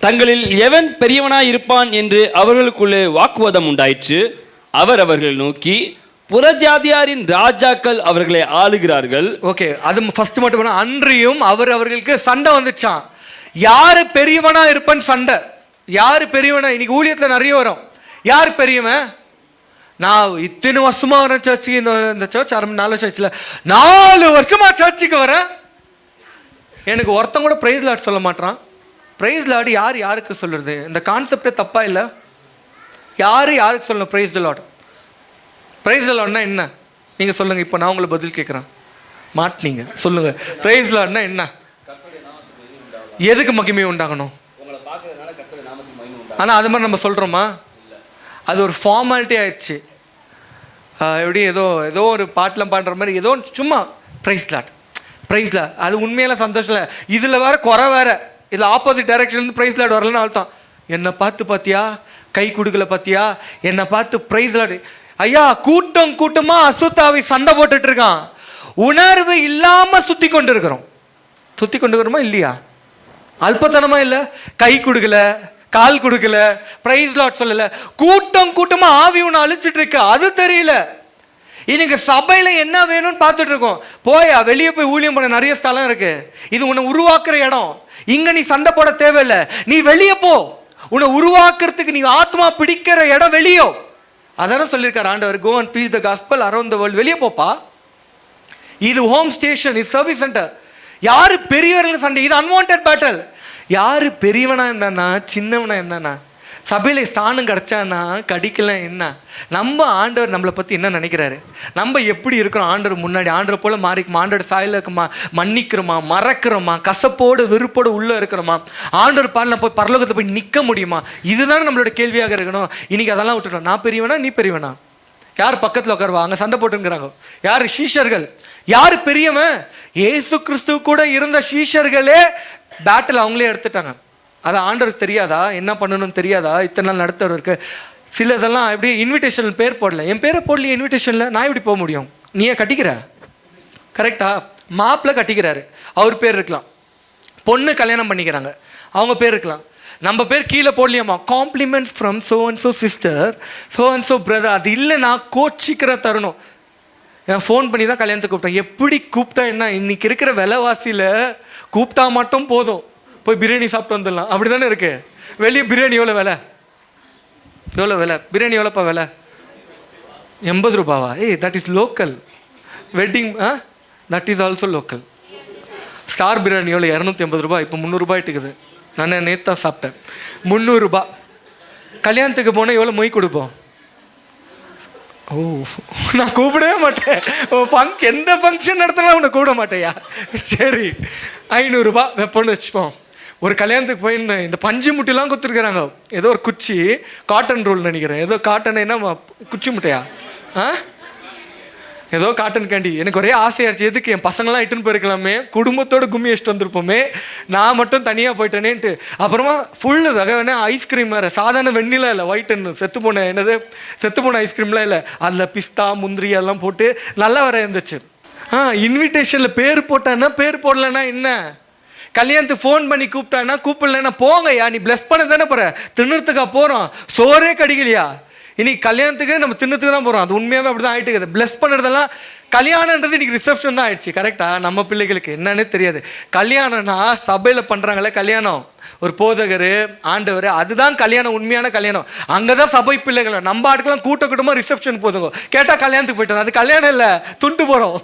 தங்களில் எவன் பெரியவனாய் இருப்பான் என்று அவர்களுக்குள்ளே வாக்குவாதம் உண்டாயிற்று. அவர்களை நோக்கி, புறஜாதியாரின் ராஜாக்கள் அவர்களை ஆளுகிறார்கள். ஓகே, அது ஃபர்ஸ்ட் மட்டும் பண்ண. அன்றியும் அவர்களுக்கு சண்டை வந்துச்சான். யாரு பெரியவனா இருப்பான்னு சண்டை. யாரு பெரியவனா? இன்னைக்கு ஊழியத்தில் நிறைய வரும். யார் பெரியவன்? நான் இத்தனை வருஷமா வரேன் சர்ச்சுக்கு, இந்த சர்ச் ஆரம்பி 4 சர்ச்சில் 4 வருஷமா சர்ச்சுக்கு வரேன், எனக்கு ஒருத்தன் கூட பிரைஸ் லார்ட் சொல்ல மாட்டான். பிரைஸ் லார்ட் யாருக்கு சொல்றது? இந்த கான்செப்டே தப்பா இல்லை? யாருக்கு சொல்லணும் praise the lord? Praise the லார்ட்னா என்ன? நீங்க சொல்லுங்க. இப்போ நான் உங்களை பதில் கேட்குறேன், மாட்டினீங்க, சொல்லுங்க. பிரைஸ் தி லார்ட்னா என்ன? எதுக்கு மகிமை உண்டாகணும்? ஆனால் அது மாதிரி நம்ம சொல்கிறோமா? அது ஒரு ஃபார்மாலிட்டி ஆயிடுச்சு. எப்படி ஏதோ ஒரு பாட்டில் பாடுற மாதிரி ஏதோ சும்மா பிரைஸ் லாட் பிரைஸ்ல அது உண்மையில சந்தோஷம் இல்லை. இதுல வேற குறை வேற, இதுல ஆப்போசிட் டைரக்ஷன் பிரைஸ் லார்ட் வரலன்னு அர்த்தம். என்னை பார்த்து பாத்தியா கை கொடுக்கல பாத்தியா, என்னை பார்த்து பிரைஸ் லார்ட். ஐயா கூட்டம் கூட்டமா அசுத்தாவி சண்டை போட்டுட்டு இருக்கான். உணர்வு இல்லாம சுத்தி கொண்டு இருக்கிறோமா இல்லையா? அல்பத்தனமா இல்ல, கை கொடுக்கல கால் கொடுக்கல பிரைஸ் லார்ட் சொல்லல, கூட்டம் கூட்டமா ஆவி உன்னை அழிச்சிட்டு இருக்கு, அது தெரியல. இன்னைக்கு சபையில என்ன வேணும்னு பார்த்துட்டு இருக்கோம். போயா வெளியே போய் ஊழியம் பண்ண நிறைய ஸ்தலம் இருக்கு, இது உன்னை உருவாக்குற இடம். இங்க நீ சண்டை போட தேவையில்லை, நீ வெளியே போ. உன்னை உருவாக்குறதுக்கு நீ ஆத்மா பிடிக்கிற இடம் வெளியோ. அதான சொல்லியிருக்காரு ஆண்டவர், go and preach the gospel around the world. வெளியே போப்பா. இது ஹோம் ஸ்டேஷன், இது சர்வீஸ் சென்டர். யாரு பெரியவர்கள் சண்டை, இது அன்வான்டட் பேட்டல். யாரு பெரியவனா இருந்தானா சின்னவனா இருந்தானா, சபையில ஸ்தானம் கிடைச்சானா கடிக்கல என்ன, நம்ம ஆண்டவர் நம்மளை பத்தி என்ன நினைக்கிறாரு, நம்ம எப்படி இருக்கிறோம் ஆண்டவர் முன்னாடி, ஆண்டவர் போல மாறிக்குமா, ஆண்டவர் சாயல இருக்குமா, மன்னிக்கிறோமா, மறக்கிறோமா, கசப்போடு வெறுப்போடு உள்ள இருக்கிறோமா, ஆண்டவர் பாடல போய் பரலோகத்தை போய் நிற்க முடியுமா, இதுதான் நம்மளோட கேள்வியாக இருக்கணும். இன்னைக்கு அதெல்லாம் விட்டுட்டோம். நான் பெரியவனா நீ பெரியவனா, யார் பக்கத்தில் உட்காருவா, அங்கே சண்டை போட்டுங்கிறாங்க. யார் சீஷர்கள், யார் பெரியவன்? ஏசு கிறிஸ்து கூட இருந்த சீஷர்களே பேட்டில் அவங்களே எடுத்துட்டாங்க. அது ஆண்டவருக்கு தெரியாதா, என்ன பண்ணணும்னு தெரியாதா? இத்தனை நாள் நடத்துறவருக்கு சில இதெல்லாம் எப்படி இன்விடேஷன் பேர் போடல, என் பேரை போடல இன்விடேஷனில், நான் எப்படி போக முடியும்? நீயே கட்டிக்கிற கரெக்டா? மாப்பிள்ள கட்டிக்கிறாரு, அவர் பேர் இருக்கலாம். பொண்ணு கல்யாணம் பண்ணிக்கிறாங்க, அவங்க பேர் இருக்கலாம். நம்ம பேர் கீழே போடலையாமா, compliments from so and so sister, so and so brother. அது இல்லை, நான் கோச்சிக்கிற தருணம். என் ஃபோன் பண்ணி தான் கல்யாணத்துக்கு கூப்பிட்டேன். எப்படி கூப்பிட்டா என்ன, இன்னைக்கு இருக்கிற விலைவாசியில் கூப்பிட்டா மட்டும் போதும், போய் பிரியாணி சாப்பிட்டு வந்துடலாம். அப்படி தானே இருக்கு. வெளியே பிரியாணி எவ்வளோ விலை, எவ்வளோ விலை பிரியாணி, எவ்வளோப்பா விலை? 80 ரூபாவா? ஏய் that is local wedding, that is also local. Star biryani எவ்வளோ? 280 ரூபாய். இப்போ 300 ரூபாய்ட்டு இருக்குது. நான் நேற்று தான் சாப்பிட்டேன். 300 ரூபாய். கல்யாணத்துக்கு போனால் எவ்வளோ மொய் கொடுப்போம்? ஓ, நான் கூப்பிடவே மாட்டேன். எந்த ஃபங்க்ஷன் நடத்தினாலும் உன்னை கூப்பிட மாட்டேயா? சரி 500 ரூபாய் வெப்பம்னு வச்சுப்போம். ஒரு கல்யாணத்துக்கு போயிருந்தேன், இந்த பஞ்சு முட்டையெல்லாம் கொடுத்துருக்குறாங்க. ஏதோ ஒரு குச்சி, காட்டன் ரோல் நினைக்கிறேன், ஏதோ காட்டன் என்ன குச்சி முட்டையா, ஏதோ காட்டன் கேண்டி. எனக்கு ஒரே ஆசையாச்சு, எதுக்கு என் பசங்களாம் இட்டுன்னு போயிருக்கலாமே, குடும்பத்தோடு கும்மி வச்சுட்டு வந்திருப்போமே, நான் மட்டும் தனியாக போயிட்டேனேன்ட்டு. அப்புறமா ஃபுல்லு வகை வேணா ஐஸ்கிரீம் வேறு, சாதாரண வெண்ணிலாம் இல்லை, ஒயிட்டுன்னு செத்து போன ஐஸ்கிரீம்லாம் இல்லை, அதில் பிஸ்தா முந்திரி அதெல்லாம் போட்டு நல்லா வர இருந்துச்சு. இன்விடேஷனில் பேர் போட்டான்னா, பேர் போடலன்னா என்ன, கல்யாணத்துக்கு ஃபோன் பண்ணி கூப்பிட்டான்னா, கூப்பிடலன்னா போங்கய்யா, நீ பிளஸ் பண்ண தானே போகிற, தின்னுறதுக்கா போகிறோம், சோறே கடிக்கலையா? இன்னைக்கு கல்யாணத்துக்கு நம்ம தின்னத்துக்கு தான் போகிறோம். அது உண்மையாகவே அப்படி தான் ஆகிட்டு இருக்குது. பிளஸ் பண்ணுறதெல்லாம் கல்யாணன்றது இன்னைக்கு ரிசப்ஷன் தான் ஆயிடுச்சு. கரெக்டாக நம்ம பிள்ளைகளுக்கு என்னன்னு தெரியாது. கல்யாணம்னா சபையில் பண்ணுறாங்களே கல்யாணம், ஒரு போதகர் ஆண்டவர், அதுதான் கல்யாணம், உண்மையான கல்யாணம். அங்கே தான் சபை பிள்ளைகள். நம்ம ஆட்கெல்லாம் கூட்டமாக ரிசப்ஷன் போதுங்க, கேட்டால் கல்யாணத்துக்கு போயிட்டோம். அது கல்யாணம் இல்லை, துண்டு போகிறோம்,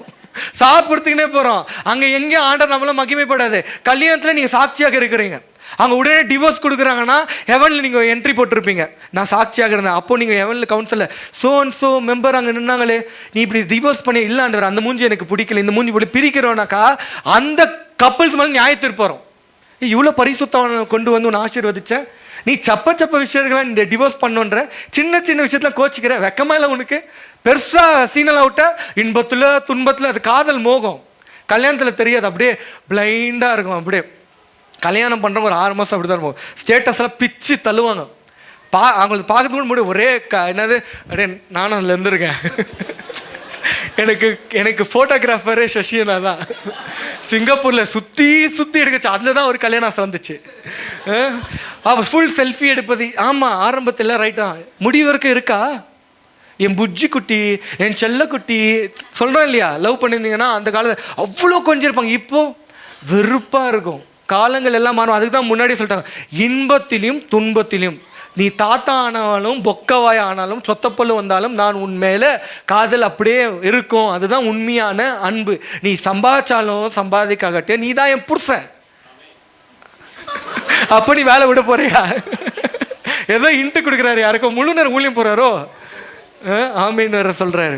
சாப்பிடுறதுக்குனே போகிறோம். அங்கே எங்கேயும் ஆண்டவர் நம்மளாம் மகிமைப்படாது. கல்யாணத்தில் நீங்கள் சாட்சியாக இருக்கிறீங்க. அங்கே உடனே டிவோர்ஸ் கொடுக்குறாங்கன்னா ஹெவனில் நீங்கள் என்ட்ரி போட்டிருப்பீங்க, நான் சாட்சியாக இருந்தேன். அப்போ நீங்கள் ஹெவனில் கவுன்சிலில் ஸோ அண்ட் ஸோ மெம்பர் அங்கே நின்னாங்களே, நீ இப்படி டிவோர்ஸ் பண்ணி இல்லாண்டவர், அந்த மூஞ்சி எனக்கு பிடிக்கல, இந்த மூஞ்சி இப்படி பிரிக்கிறோனாக்கா அந்த கப்பல்ஸ் மேலே நியாயத்திற்கு போகிறோம். இவ்வளோ பரிசுத்தம் கொண்டு வந்து உன்னை ஆசீர்வதிச்சேன், நீ சப்ப விஷயங்களை இந்த டிவோர்ஸ் பண்ணுன்ற சின்ன சின்ன விஷயத்தில் கோச்சிக்கிற, வெக்கமா இல்லை உனக்கு? பெருசாக சீனல் அவுட்ட, இன்பத்தில் துன்பத்தில், அது காதல் மோகம். கல்யாணத்தில் தெரியாது, அப்படியே பிளைண்டாக இருக்கும். அப்படியே கல்யாணம் பண்ணுறவங்க ஒரு 6 மாதம் அப்படி தான் இருக்கும். ஸ்டேட்டஸ்லாம் பிச்சு தள்ளுவாங்க. அவங்களுக்கு பார்க்கறது கூட முடியும். ஒரே என்னது அப்படியே, நானும் அதில் இருந்திருக்கேன். எனக்கு ஃபோட்டோகிராஃபரே சசியனா தான். சிங்கப்பூரில் சுற்றி எடுக்கச்சு, அதில் தான் ஒரு கல்யாணம் வந்துச்சு. அவள் ஃபுல் செல்ஃபி எடுப்பது. ஆமாம், ஆரம்பத்தில் ரைட்டா, முடிவு வரைக்கும் இருக்கா? என் புஜ்ஜி குட்டி, என் செல்ல குட்டி சொல்கிறோம் இல்லையா, லவ் பண்ணியிருந்தீங்கன்னா அந்த காலத்தில் அவ்வளோ கொஞ்சம் இருப்பாங்க. இப்போ வெறுப்பாக இருக்கும். காலங்கள் எல்லாம் மாறும். அதுக்கு தான் முன்னாடியே சொல்லிட்டாங்க, இன்பத்திலும் துன்பத்திலும் நீ தாத்தா ஆனாலும் பொக்கவாய் ஆனாலும் சொத்தப்பல்லு வந்தாலும் நான் உன் மேலே காதல் அப்படியே இருக்கும். அதுதான் உண்மையான அன்பு. நீ சம்பாதிச்சாலும் சம்பாதிக்காகட்டே நீ தான் என் புருஷன். அப்போ நீ வேலை விட போறியா? ஏதோ இன்ட்டு கொடுக்குறாரு, யாருக்கும் முழு நேரம் ஊழியம் போறாரோ, ஆமீன் வேற சொல்றாரு.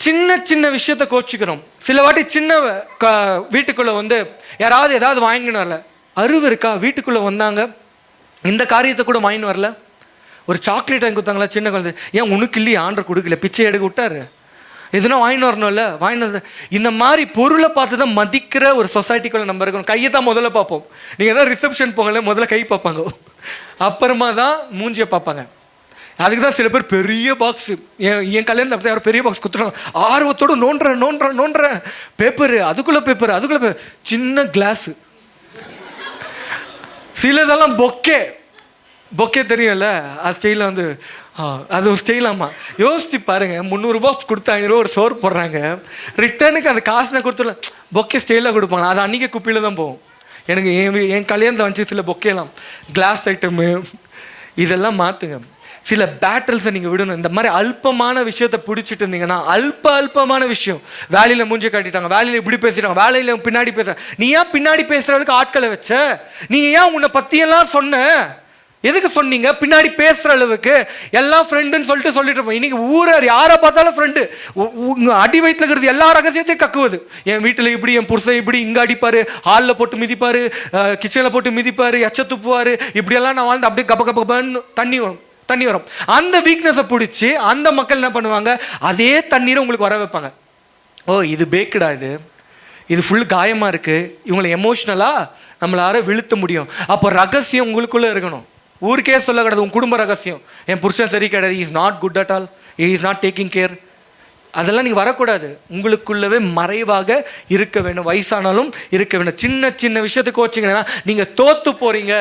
சின்ன சின்ன விஷயத்த கோச்சிக்கிறோம். சில வாட்டி சின்ன வீட்டுக்குள்ளே வந்து யாராவது ஏதாவது வாங்கின்னு வரல, அறிவு இருக்கா, வீட்டுக்குள்ளே வந்தாங்க இந்த காரியத்தை கூட வாங்கின்னு வரல, ஒரு சாக்லேட் வாங்கி கொடுத்தாங்களா சின்ன குழந்தை, ஏன் உனக்கு இல்லையே, ஆண்டர் கொடுக்கல, பிச்சை எடுக்க விட்டாரு. எதுனா வாங்கிட்டு வரணும்ல, வாங்கிட்டு இந்த மாதிரி பொருளை பார்த்து தான் மதிக்கிற ஒரு சொசைட்டிக்குள்ள நம்ம இருக்கணும். கையை தான் முதல்ல பார்ப்போம். நீங்கள் தான் ரிசப்ஷன் போங்கல, முதல்ல கை பார்ப்பாங்க, அப்புறமா தான் மூஞ்சியை பார்ப்பாங்க. அதுக்கு தான் சில பேர் பெரிய பாக்ஸ், என் கல்யாணத்தில் அப்படி யாரும் பெரிய பாக்ஸ் கொடுத்துருவாங்க, ஆர்வத்தோடு நோண்டுறேன் பேப்பரு, அதுக்குள்ளே சின்ன கிளாஸு, சிலதெல்லாம் பொக்கே தெரியும்ல, அது ஸ்டைலில் வந்து அது ஒரு ஸ்டைலாமா. யோசிச்சு பாருங்க, 300 ரூபா கொடுத்து 500 ரூபா ஒரு சோறு போடுறாங்க, ரிட்டர்னுக்கு அந்த காசுனை கொடுத்துடல, பொக்கே ஸ்டைலாக கொடுப்பாங்க. அது அன்றைக்கி குப்பையில் தான் போகும். எனக்கு என் கல்யாணத்தில் வந்துச்சு சில பொக்கேலாம், கிளாஸ் ஐட்டமு, இதெல்லாம் மாற்றுங்க. சில பேட்டில்ஸை நீங்கள் விடணும். இந்த மாதிரி அல்பமான விஷயத்தை பிடிச்சிட்டு இருந்தீங்கன்னா, அல்பமான விஷயம், வேலையில் மூஞ்சி காட்டிட்டாங்க, வேலையில் இப்படி பேசிட்டாங்க, வேலையில் பின்னாடி பேசுகிறாங்க, நீ ஏன் பின்னாடி பேசுகிறவளுக்கு ஆட்களை வச்ச, நீங்கள் ஏன் உன்னை பற்றியெல்லாம் சொன்ன, எதுக்கு சொன்னீங்க? பின்னாடி பேசுற அளவுக்கு எல்லாம் ஃப்ரெண்டுன்னு சொல்லிட்டு இருப்போம். இன்னைக்கு ஊரர் யாரை பார்த்தாலும் ஃப்ரெண்டு, அடி வயிற்றுல இருக்கிறது எல்லா ரகசியத்தையும் கக்குவது. என் வீட்டில் இப்படி, என் புருஷன் இப்படி, இங்கே அடிப்பாரு, ஹாலில் போட்டு மிதிப்பாரு, கிச்சனில் போட்டு மிதிப்பாரு, எச்ச துப்புவாரு, இப்படியெல்லாம் நான் வாழ்ந்து அப்படியே கப்பன்னு தண்ணி வரும். அந்த வீக்னஸை பிடிச்சி அந்த மக்கள் என்ன பண்ணுவாங்க, அதே தண்ணீரை உங்களுக்கு வர வைப்பாங்க. ஓ இது பேக்குடா, இது ஃபுல் காயமாக இருக்குது, இவங்களை எமோஷ்னலாக நம்மளால விழுத்த முடியும். அப்போ ரகசியம் உங்களுக்குள்ளே இருக்கணும். ஊருக்கே சொல்ல கிடையாது, உன் குடும்ப ரகசியம், என் புருஷன் சரி கிடையாது, is not good at all, is not taking care, அதெல்லாம் நீங்கள் வரக்கூடாது. உங்களுக்குள்ளவே மறைவாக இருக்க வேண்டும். வயசானாலும் இருக்க வேண்டும். சின்ன விஷயத்துக்கு கோச்சிங்கன்னா நீங்கள் தோத்து போகிறீங்க.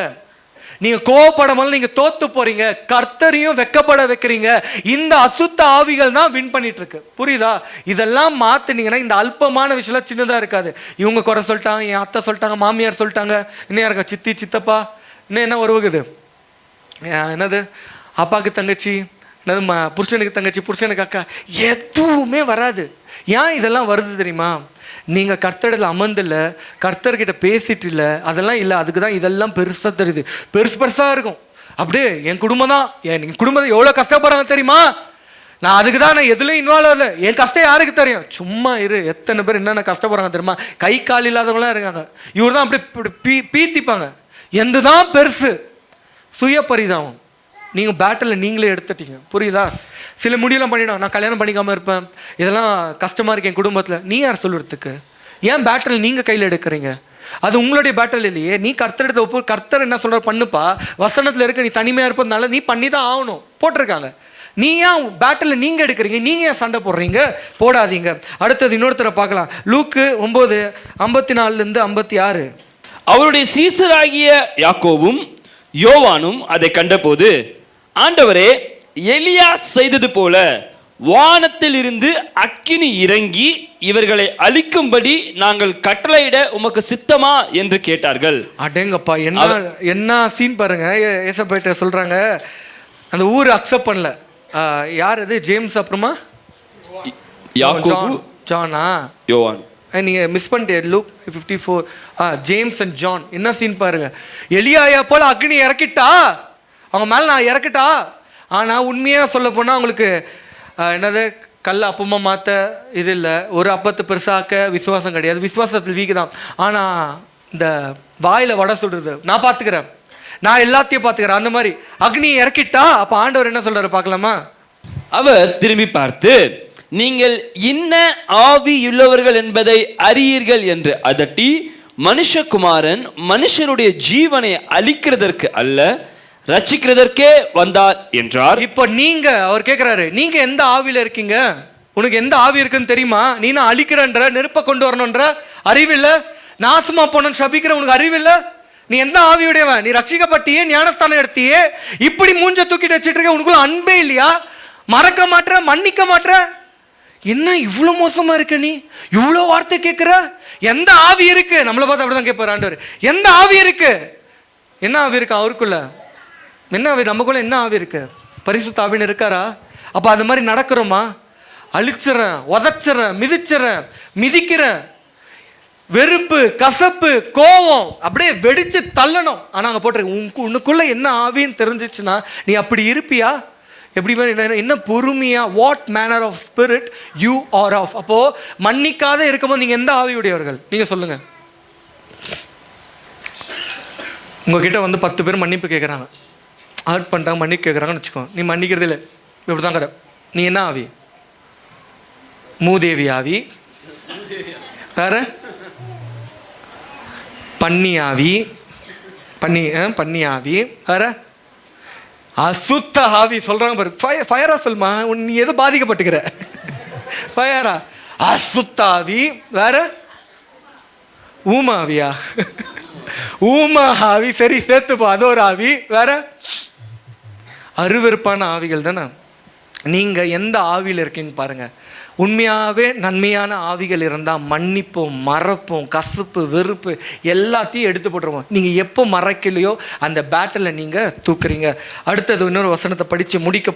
நீங்கள் கோவப்படாமல் நீங்கள் தோத்து போகிறீங்க. கர்த்தரையும் வெக்கப்பட வைக்கிறீங்க. இந்த அசுத்த ஆவிகள் தான் வின் பண்ணிட்டு இருக்கு. புரியுதா? இதெல்லாம் மாற்றினீங்கன்னா இந்த அல்பமான விஷயம்லாம் சின்னதாக இருக்காது. இவங்க குறை சொல்லிட்டாங்க, என் அத்தை சொல்லிட்டாங்க, மாமியார் சொல்லிட்டாங்க, இன்னும் யாருக்கா சித்தி சித்தப்பா, இன்னும் என்ன உறவுகுது, என்னது அப்பாவுக்கு தங்கச்சி, என்னது புருஷனுக்கு தங்கச்சி, புருஷனுக்கு அக்கா, எதுவுமே வராது. ஏன் இதெல்லாம் வருது தெரியுமா? நீங்கள் கர்த்தரில் அமர்ந்தில்ல, கர்த்தர்கிட்ட பேசிட்டு இல்லை, அதெல்லாம் இல்லை. அதுக்கு தான் இதெல்லாம் பெருசாக தெரியுது, பெருசாக இருக்கும். அப்படியே என் குடும்பம் தான், என் குடும்பம் எவ்வளோ கஷ்டப்படுறாங்க தெரியுமா? நான் அதுக்கு தான் நான் எதுலையும் இன்வால்வ் ஆகல. என் கஷ்டம் யாருக்கு தெரியும்? சும்மா இரு. எத்தனை பேர் என்னென்ன கஷ்டப்படுறாங்க தெரியுமா? கை கால் இல்லாதவங்களாம் இருக்காங்க. இவர் தான் அப்படி பீத்திப்பாங்க. எந்த தான் பெருசு, சுய பரிதாபம். நீங்கள் பேட்டில் நீங்களே எடுத்துட்டீங்க. புரியுதா? சில முடியெல்லாம் பண்ணிடும், நான் கல்யாணம் பண்ணிக்காமல் இருப்பேன், இதெல்லாம் கஷ்டமாக இருக்கு என் குடும்பத்தில். நீ யார் சொல்லுறதுக்கு? ஏன் பேட்டில் நீங்கள் கையில் எடுக்கிறீங்க? அது உங்களுடைய பேட்டில் இல்லையே. நீ கர்த்தர் எடுத்த ஒப்பு, கர்த்தர் என்ன சொல்கிற பண்ணுப்பா, வசனத்தில் இருக்க, நீ தனிமையாக இருப்பதுனால நீ பண்ணி தான் ஆகணும், போட்டிருக்காங்க. நீ ஏன் பேட்டில் நீங்கள் எடுக்கிறீங்க? நீங்கள் ஏன் சண்டை போடுறீங்க? போடாதீங்க. அடுத்தது இன்னொருத்தரை பார்க்கலாம். லூக்கு 9:54-56. அவருடைய சீசராகிய யாக்கோவும் யோவானும் அதை கண்டபோது, ஆண்டவரே, எலியா செய்தது போல வானத்தில் இருந்து அக்கினி இறங்கி இவர்களை அழிக்கும்படி நாங்கள் கட்டளையிட உமக்கு சித்தமா என்று கேட்டார்கள். அடேங்கப்பா, என்ன சீன் பாருங்க. ஏசப்பேட்ட சொல்றாங்க, அந்த ஊர் அக்செப்ட் பண்ணல. யார் அது? ஜேம்ஸ், அப்புறமா யாக்கோபு, ஜானா, யோவான். நீங்க மிஸ் பண்ணிட்டே. லூக் 54. James and John. என்ன சீன் பாருங்க. எலியாயா போல அக்னி இறக்கிட்டா, அவங்க மேல நான் இறக்கிட்டா. ஆனா உண்மையா சொல்ல போனா அவங்களுக்கு என்னது, கல் அப்பமா மாத்த இது இல்லை, ஒரு அப்பத்தை பெருசாக்க விசுவாசம் கிடையாது, விசுவாசத்தில் வீக்கு தான். ஆனா இந்த வாயில வடை சுடுறது, நான் பார்த்துக்கிறேன், நான் எல்லாத்தையும் பார்த்துக்கிறேன், அந்த மாதிரி அக்னி இறக்கிட்டா. அப்ப ஆண்டவர் என்ன சொல்றாரு பார்க்கலாமா? அவர் திரும்பி பார்த்து, நீங்கள் இன்ன ஆவியுள்ளவர்கள் என்பதை அறியீர்கள் என்று அதட்டி, மனுஷகுமாரன் மனுஷருடைய ஜீவனை அழிக்கிறதற்கு அல்ல, ரட்சிக்கிறதற்கே வந்தார் என்றார். இப்ப நீங்க, அவர் கேட்கிறாரு, நீங்க எந்த ஆவியில இருக்கீங்க? உனக்கு எந்த ஆவி இருக்குன்னு தெரியுமா? நீ நான் அழிக்கிறன்ற, நெருப்ப கொண்டு வரணுன்ற அறிவில்ல, நாசமா போன சபிக்கிற உனக்கு அறிவில்ல, நீ எந்த ஆவியுடையவன்? நீ ரட்சிக்கப்பட்டியே, ஞானஸ்தானம் எடுத்தியே, இப்படி மூஞ்ச தூக்கிட்டு வச்சுட்டு இருக்க, உனக்குள்ள அன்பே இல்லையா? மறக்க மாட்ற, மன்னிக்க மாட்ற, என்ன இவ்வளவு மோசமா இருக்க? நீ இவ்வளவு வார்த்தை கேட்கிற, எந்த ஆவி இருக்கு? நம்மளை பார்த்து அப்படிதான் கேட்பாரு ஆண்டவர். எந்த ஆவி இருக்கு? என்ன ஆவி இருக்கு அவருக்குள்ள? என்ன ஆவி? நமக்குள்ள என்ன ஆவி இருக்கு? பரிசுத்த ஆவின்னு இருக்காரா? அப்ப அது மாதிரி நடக்கிறோமா? அழிச்சிடறேன், உதச்சிடறேன், மிதிச்சிடறேன், மிதிக்கிறேன், வெறுப்பு, கசப்பு, கோபம் அப்படியே வெடிச்சு தள்ளணும். ஆனா அங்க போட்டிருக்க, உனக்குள்ள என்ன ஆவின்னு தெரிஞ்சிச்சுன்னா நீ அப்படி இருப்பியா? எப்படி என்ன பொறுமையா, what manner of spirit you are of. அப்போ மன்னிக்காத இருக்கும்போது நீங்க எந்த ஆவியுடையவர்கள்? நீங்க சொல்லுங்க. உங்ககிட்ட வந்து 10 பேர் மன்னிப்பு கேட்குறாங்க, ஹர்ட் பண்ணிட்டாங்க, மன்னிப்பு கேட்குறாங்கன்னு வச்சுக்கோ, நீ மன்னிக்கிறது இல்லை, இப்படி தான் நீ என்ன ஆவி? மூதேவி ஆவி, வேற பன்னி ஆவி, பன்னி ஆவி, வேற அசுத்த ஆவி. சொல்றாங்க பாரு, ஃபயரா சொல்லுமா, நீ எது பாதிக்கப்பட்டுக்கிற? ஃபயரா, அசுத்த ஆவி, வேற ஊமாவியா? ஊமா ஆவி, சரி சேர்த்துப்போ, அது ஒரு ஆவி. வேற அருவெறுப்பான ஆவிகள் தானே. நீங்க எந்த ஆவியில் இருக்கீங்க பாருங்க. உண்மையாகவே நன்மையான ஆவிகள் இருந்தால் மன்னிப்போம், மறப்போம், கசப்பு, வெறுப்பு எல்லாத்தையும் எடுத்து போட்டுருவோம். நீங்கள் எப்போ மறக்கலையோ அந்த பேட்டில் நீங்கள் தூக்குறீங்க. அடுத்தது இன்னொரு வசனத்தை படித்து முடிக்க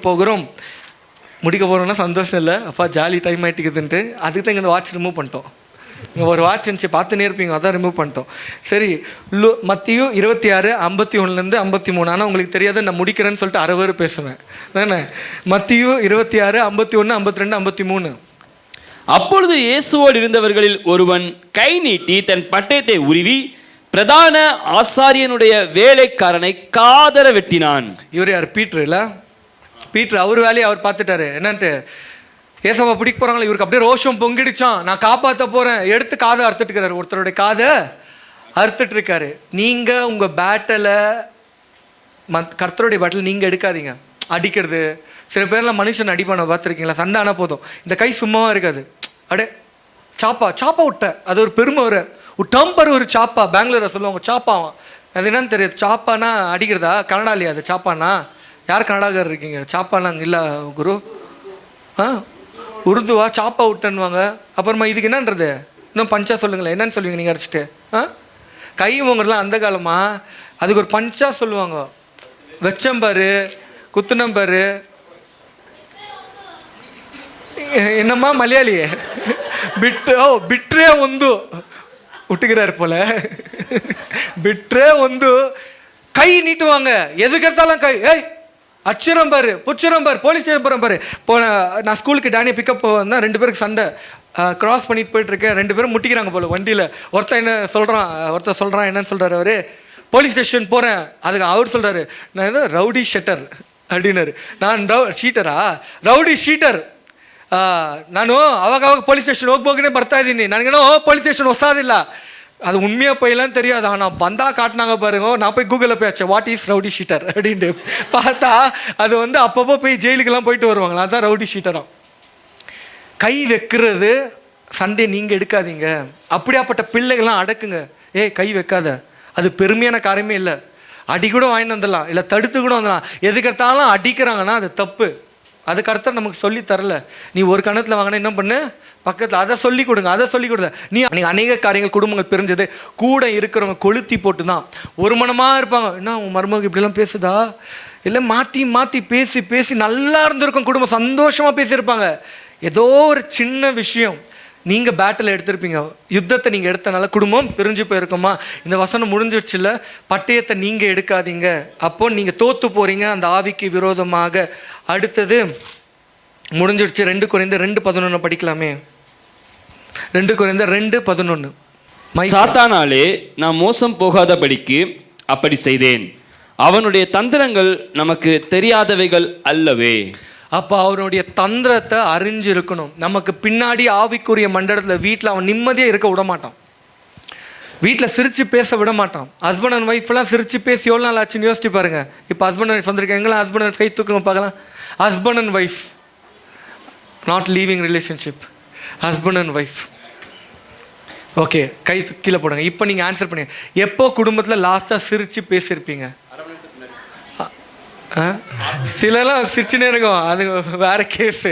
போகிறோம்னா சந்தோஷம் இல்லை, அப்பா ஜாலி டைம் ஆகிட்டுக்குதுன்ட்டு. அதுக்கு தான் இங்கே இந்த வாட்ச் ரிமூவ் பண்ணிட்டோம். இங்கே ஒரு வாட்ச் இருந்துச்சு, பார்த்துனே இருப்பீங்க, அதான் ரிமூவ் பண்ணிட்டோம். சரி, மத்தியும் 26:51 53. ஆனால் உங்களுக்கு தெரியாது, நான் முடிக்கிறேன்னு சொல்லிட்டு 60 பேசுவேன் தானே. மத்தியும் 26, 51, 52, 53. அப்பொழுது இயேசுவோடு இருந்தவர்களில் ஒருவன் கை நீட்டி தன் பட்டயத்தை உருவி பிரதான ஆசாரியனுடைய வேலைக்காரனை காதர வெட்டினான். இவர் யார்? பீட்ரு இல்லை? பீட்ரு அவர் வேலையை அவர் பார்த்துட்டாரு. என்னன்ட்டு ஏசப்பா பிடிக்க போகிறாங்களா, இவருக்கு அப்படியே ரோஷம் பொங்கிடுச்சான். நான் காப்பாற்ற போகிறேன், எடுத்து காதை அறுத்துட்டுருக்காரு. ஒருத்தருடைய காதை அறுத்துட்டு இருக்காரு. நீங்கள் உங்கள் பேட்டில் கர்த்தருடைய பேட்டில் நீங்கள் எடுக்காதீங்க. அடிக்கிறது, சில பேர்லாம் மனுஷன் அடிப்பான பார்த்துருக்கீங்களா? சண்டை ஆனால் போதும், இந்த கை சும்மாவாக இருக்காது. அடே சாப்பா விட்ட, அது ஒரு பெருமை. ஒரு டம்பர், ஒரு சாப்பா, பெங்களூரில் சொல்லுவாங்க சாப்பாவான். அது என்னன்னு தெரியாது. சாப்பானா அடிக்கிறதா? கனடாலையா அது சாப்பானா? யார் கனடாக்காரர் இருக்கீங்க? சாப்பானா அங்கே இல்லை குரு. உருதுவா? சாப்பா விட்டன்னுவாங்க. அப்புறமா இதுக்கு என்னன்றது? இன்னும் பஞ்சா சொல்லுங்களேன், என்னன்னு சொல்லுவீங்க நீங்கள் அடிச்சுட்டு? கை வாங்குறதுலாம் அந்த காலமா, அதுக்கு ஒரு பஞ்சா சொல்லுவாங்க. வெச்சம்பாரு, குத்துனம்பாரு, என்னம்மா மலையாளி ಬಿಟ್ರೆ ಒಂದು விட்டுக்கிறாரு போல. ಬಿಟ್ರೆ ಒಂದು கை நீட்டுவாங்க. எதுக்கு எடுத்தாலும் கை. அச்சுரம் பாரு, புச்சுரம் பாரு, போலீஸ் ஸ்டேஷன் போகிறேன் பாரு. நான் ஸ்கூலுக்கு டேனியை பிக்கப் வந்தேன், 2 பேருக்கு சண்டை. கிராஸ் பண்ணிட்டு போயிட்டுருக்கேன், 2 பேரும் முட்டிக்கிறாங்க போல வண்டியில். ஒருத்தர் சொல்கிறான் என்னன்னு சொல்கிறாரு அவர், போலீஸ் ஸ்டேஷன் போகிறேன். அதுக்கு அவர் சொல்கிறாரு, நான் ஏதோ ரவுடி ஷெட்டர் அப்படின்னாரு. நான் ஷீட்டரா? Rowdy sheeter. ನಾನು ಅವಾಗ ಪೊಲೀಸ್ ಸ್ಟೇಷನ್ ಹೋಗ್ಬೋಗೇ ಬರ್ತಾ ಇದ್ದೀನಿ, ನನಗೇನೋ ಪೊಲೀಸ್ ಸ್ಟೇಷನ್ ಹೊಸಾದಿಲ್ಲ. அது உண்மையாக போயெல்லாம் தெரியாது. ஆனால் பந்தா காட்டினாங்க பாருங்க, நான் போய் கூகுளில் போய் வச்சேன் வாட் இஸ் ரவுடி ஷீட்டர் அப்படின்ட்டு பார்த்தா அது அப்பப்போ போய் ஜெயிலுக்கெல்லாம் போயிட்டு வருவாங்களா, அதுதான் ரவுடி ஷீட்டராக. கை வைக்கிறது சண்டே நீங்கள் எடுக்காதீங்க. அப்படியாப்பட்ட பிள்ளைகள்லாம் அடக்குங்க. கை வைக்காத, அது பெருமையான காரியமே இல்லை. அடி கூட வாங்கிட்டு வந்துடலாம், இல்லை தடுத்து கூட வந்துடலாம். எதுக்கெடுத்தாலும் அடிக்கிறாங்கன்னா அது தப்பு. அதுக்கு அடுத்த நமக்கு சொல்லி தரல. நீ ஒரு கணத்தில் வாங்கினா என்ன பண்ணு, பக்கத்தில் அதை சொல்லி கொடுங்க, அதை சொல்லி கொடுங்க. நீங்கள் அநேக காரியங்கள் குடும்பங்கள் பிரிஞ்சது கூட இருக்கிறவங்க கொளுத்தி போட்டு தான். ஒரு மனமாக இருப்பாங்க. என்ன உன் மருமக இப்படிலாம் பேசுதா? இல்லை மாற்றி பேசி பேசி நல்லா இருந்திருக்கும் குடும்பம், சந்தோஷமாக பேசியிருப்பாங்க. ஏதோ ஒரு சின்ன விஷயம் நீங்கள் பேட்டில் எடுத்திருப்பீங்க, யுத்தத்தை நீங்கள் எடுத்தனால குடும்பம் பிரிஞ்சு போயிருக்குமா. இந்த வசனம் முடிஞ்சிடுச்சுல, பட்டயத்தை நீங்கள் எடுக்காதீங்க, அப்போ நீங்கள் தோற்று போகிறீங்க அந்த ஆவிக்கு விரோதமாக. அடுத்தது முடிஞ்சிடுச்சு. 2 கொரிந்தியர் 2:11 படிக்கலாமே. 2 கொரிந்தியர் 2:11. சாத்தானாலே நான் மோசம் போகாதபடிக்கு அப்படி செய்தேன், அவனுடைய தந்திரங்கள் நமக்கு தெரியாதவைகள் அல்லவே. அப்போ அவனுடைய தந்திரத்தை அறிஞ்சிருக்கணும். நமக்கு பின்னாடி ஆவிக்குரிய மண்டலத்தில் வீட்டில் அவன் நிம்மதியாக இருக்க விட மாட்டான், வீட்டில் சிரித்து பேச விட மாட்டான். ஹஸ்பண்ட் அண்ட் ஒய்ஃப்லாம் சிரித்து பேசி எவ்வளோ நாள் ஆச்சுன்னு யோசிச்சு பாருங்க. இப்போ ஹஸ்பண்ட் அண்ட் ஒய்ஃப் வந்திருக்கேன், எங்கெல்லாம் ஹஸ்பண்ட் அண்ட் கை தூக்குங்க பார்க்கலாம். Husband and wife, not living relationship, husband and wife. Okay, கை கீழே போடுங்க. இப்போ நீங்கள் ஆன்சர் பண்ணுங்க. எப்போ குடும்பத்தில் லாஸ்ட்டாக சிரித்து பேசியிருப்பீங்க? சிலலாம் சிரிச்சுனே இருக்கும், அது வேற கேஸு.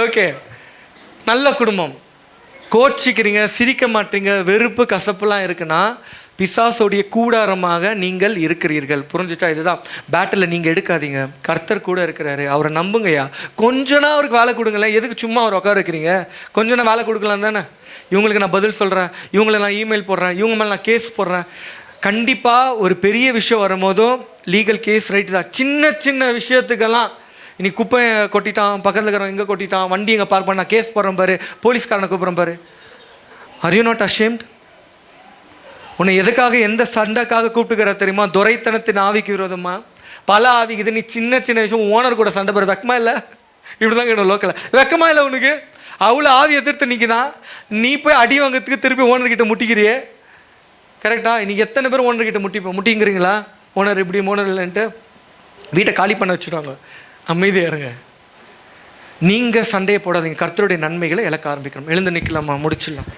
ஓகே, நல்ல குடும்பம், கோச்சிக்கிறீங்க, சிரிக்க மாட்டீங்க, வெறுப்பு கசப்புலாம் இருக்குன்னா பிசாசோடைய கூடாரமாக நீங்கள் இருக்கிறீர்கள். புரிஞ்சுட்டா? இதுதான் பேட்டில் நீங்கள் எடுக்காதீங்க. கர்த்தர் கூட இருக்கிறாரு, அவரை நம்புங்கய்யா. கொஞ்சனா அவருக்கு வேலை கொடுங்களேன். எதுக்கு சும்மா அவர் உட்கார வைக்கிறீங்க? கொஞ்சம் வேலை கொடுக்கலாம் தானே. இவங்களுக்கு நான் பதில் சொல்கிறேன், இவங்களை நான் இமெயில் போடுறேன், இவங்க மேலே நான் கேஸ் போடுறேன். கண்டிப்பாக ஒரு பெரிய விஷயம் வரும்போதும் லீகல் கேஸ் ரைட்டு தான். சின்ன சின்ன விஷயத்துக்கெல்லாம் இன்னைக்கு குப்பை கொட்டிட்டான், பக்கத்தில் இருக்கிறவன் எங்கே கொட்டிட்டான், வண்டி எங்கே பார்க் பண்ண, கேஸ் போடுறேன் பாரு, போலீஸ்காரனை கூப்பிட்றேன் பாரு. Are you not ashamed? உன்னை எதுக்காக எந்த சண்டைக்காக கூப்பிட்டுக்கிற தெரியுமா? துரைத்தனத்தின் ஆவிக்கு விரோதமா பல ஆவிக்குது. நீ சின்ன சின்ன விஷயம் ஓனர் கூட சண்டை போடுற வெக்கமா இல்லை? இப்படிதான் கேட்டோம் லோக்கல்ல. வெக்கமா இல்லை உனக்கு? அவ்வளோ ஆவி எதிர்த்து நிற்கிதான், நீ போய் அடி வாங்கிறதுக்கு திருப்பி ஓனர்கிட்ட முட்டிக்கிறியே. கரெக்டா? இன்னைக்கு எத்தனை பேர் ஓனர்கிட்ட முட்டிங்கிறீங்களா? ஓனர் இப்படி ஓனர் இல்லைன்ட்டு வீட்டை காலி பண்ண வச்சுருவாங்க. அமைதியாக இருங்க. நீங்கள் சண்டையை போடாதீங்க. கர்த்தருடைய நன்மைகளை இழக்க ஆரம்பிக்கணும். எழுந்து நிற்கலாமா? முடிச்சிடலாம்.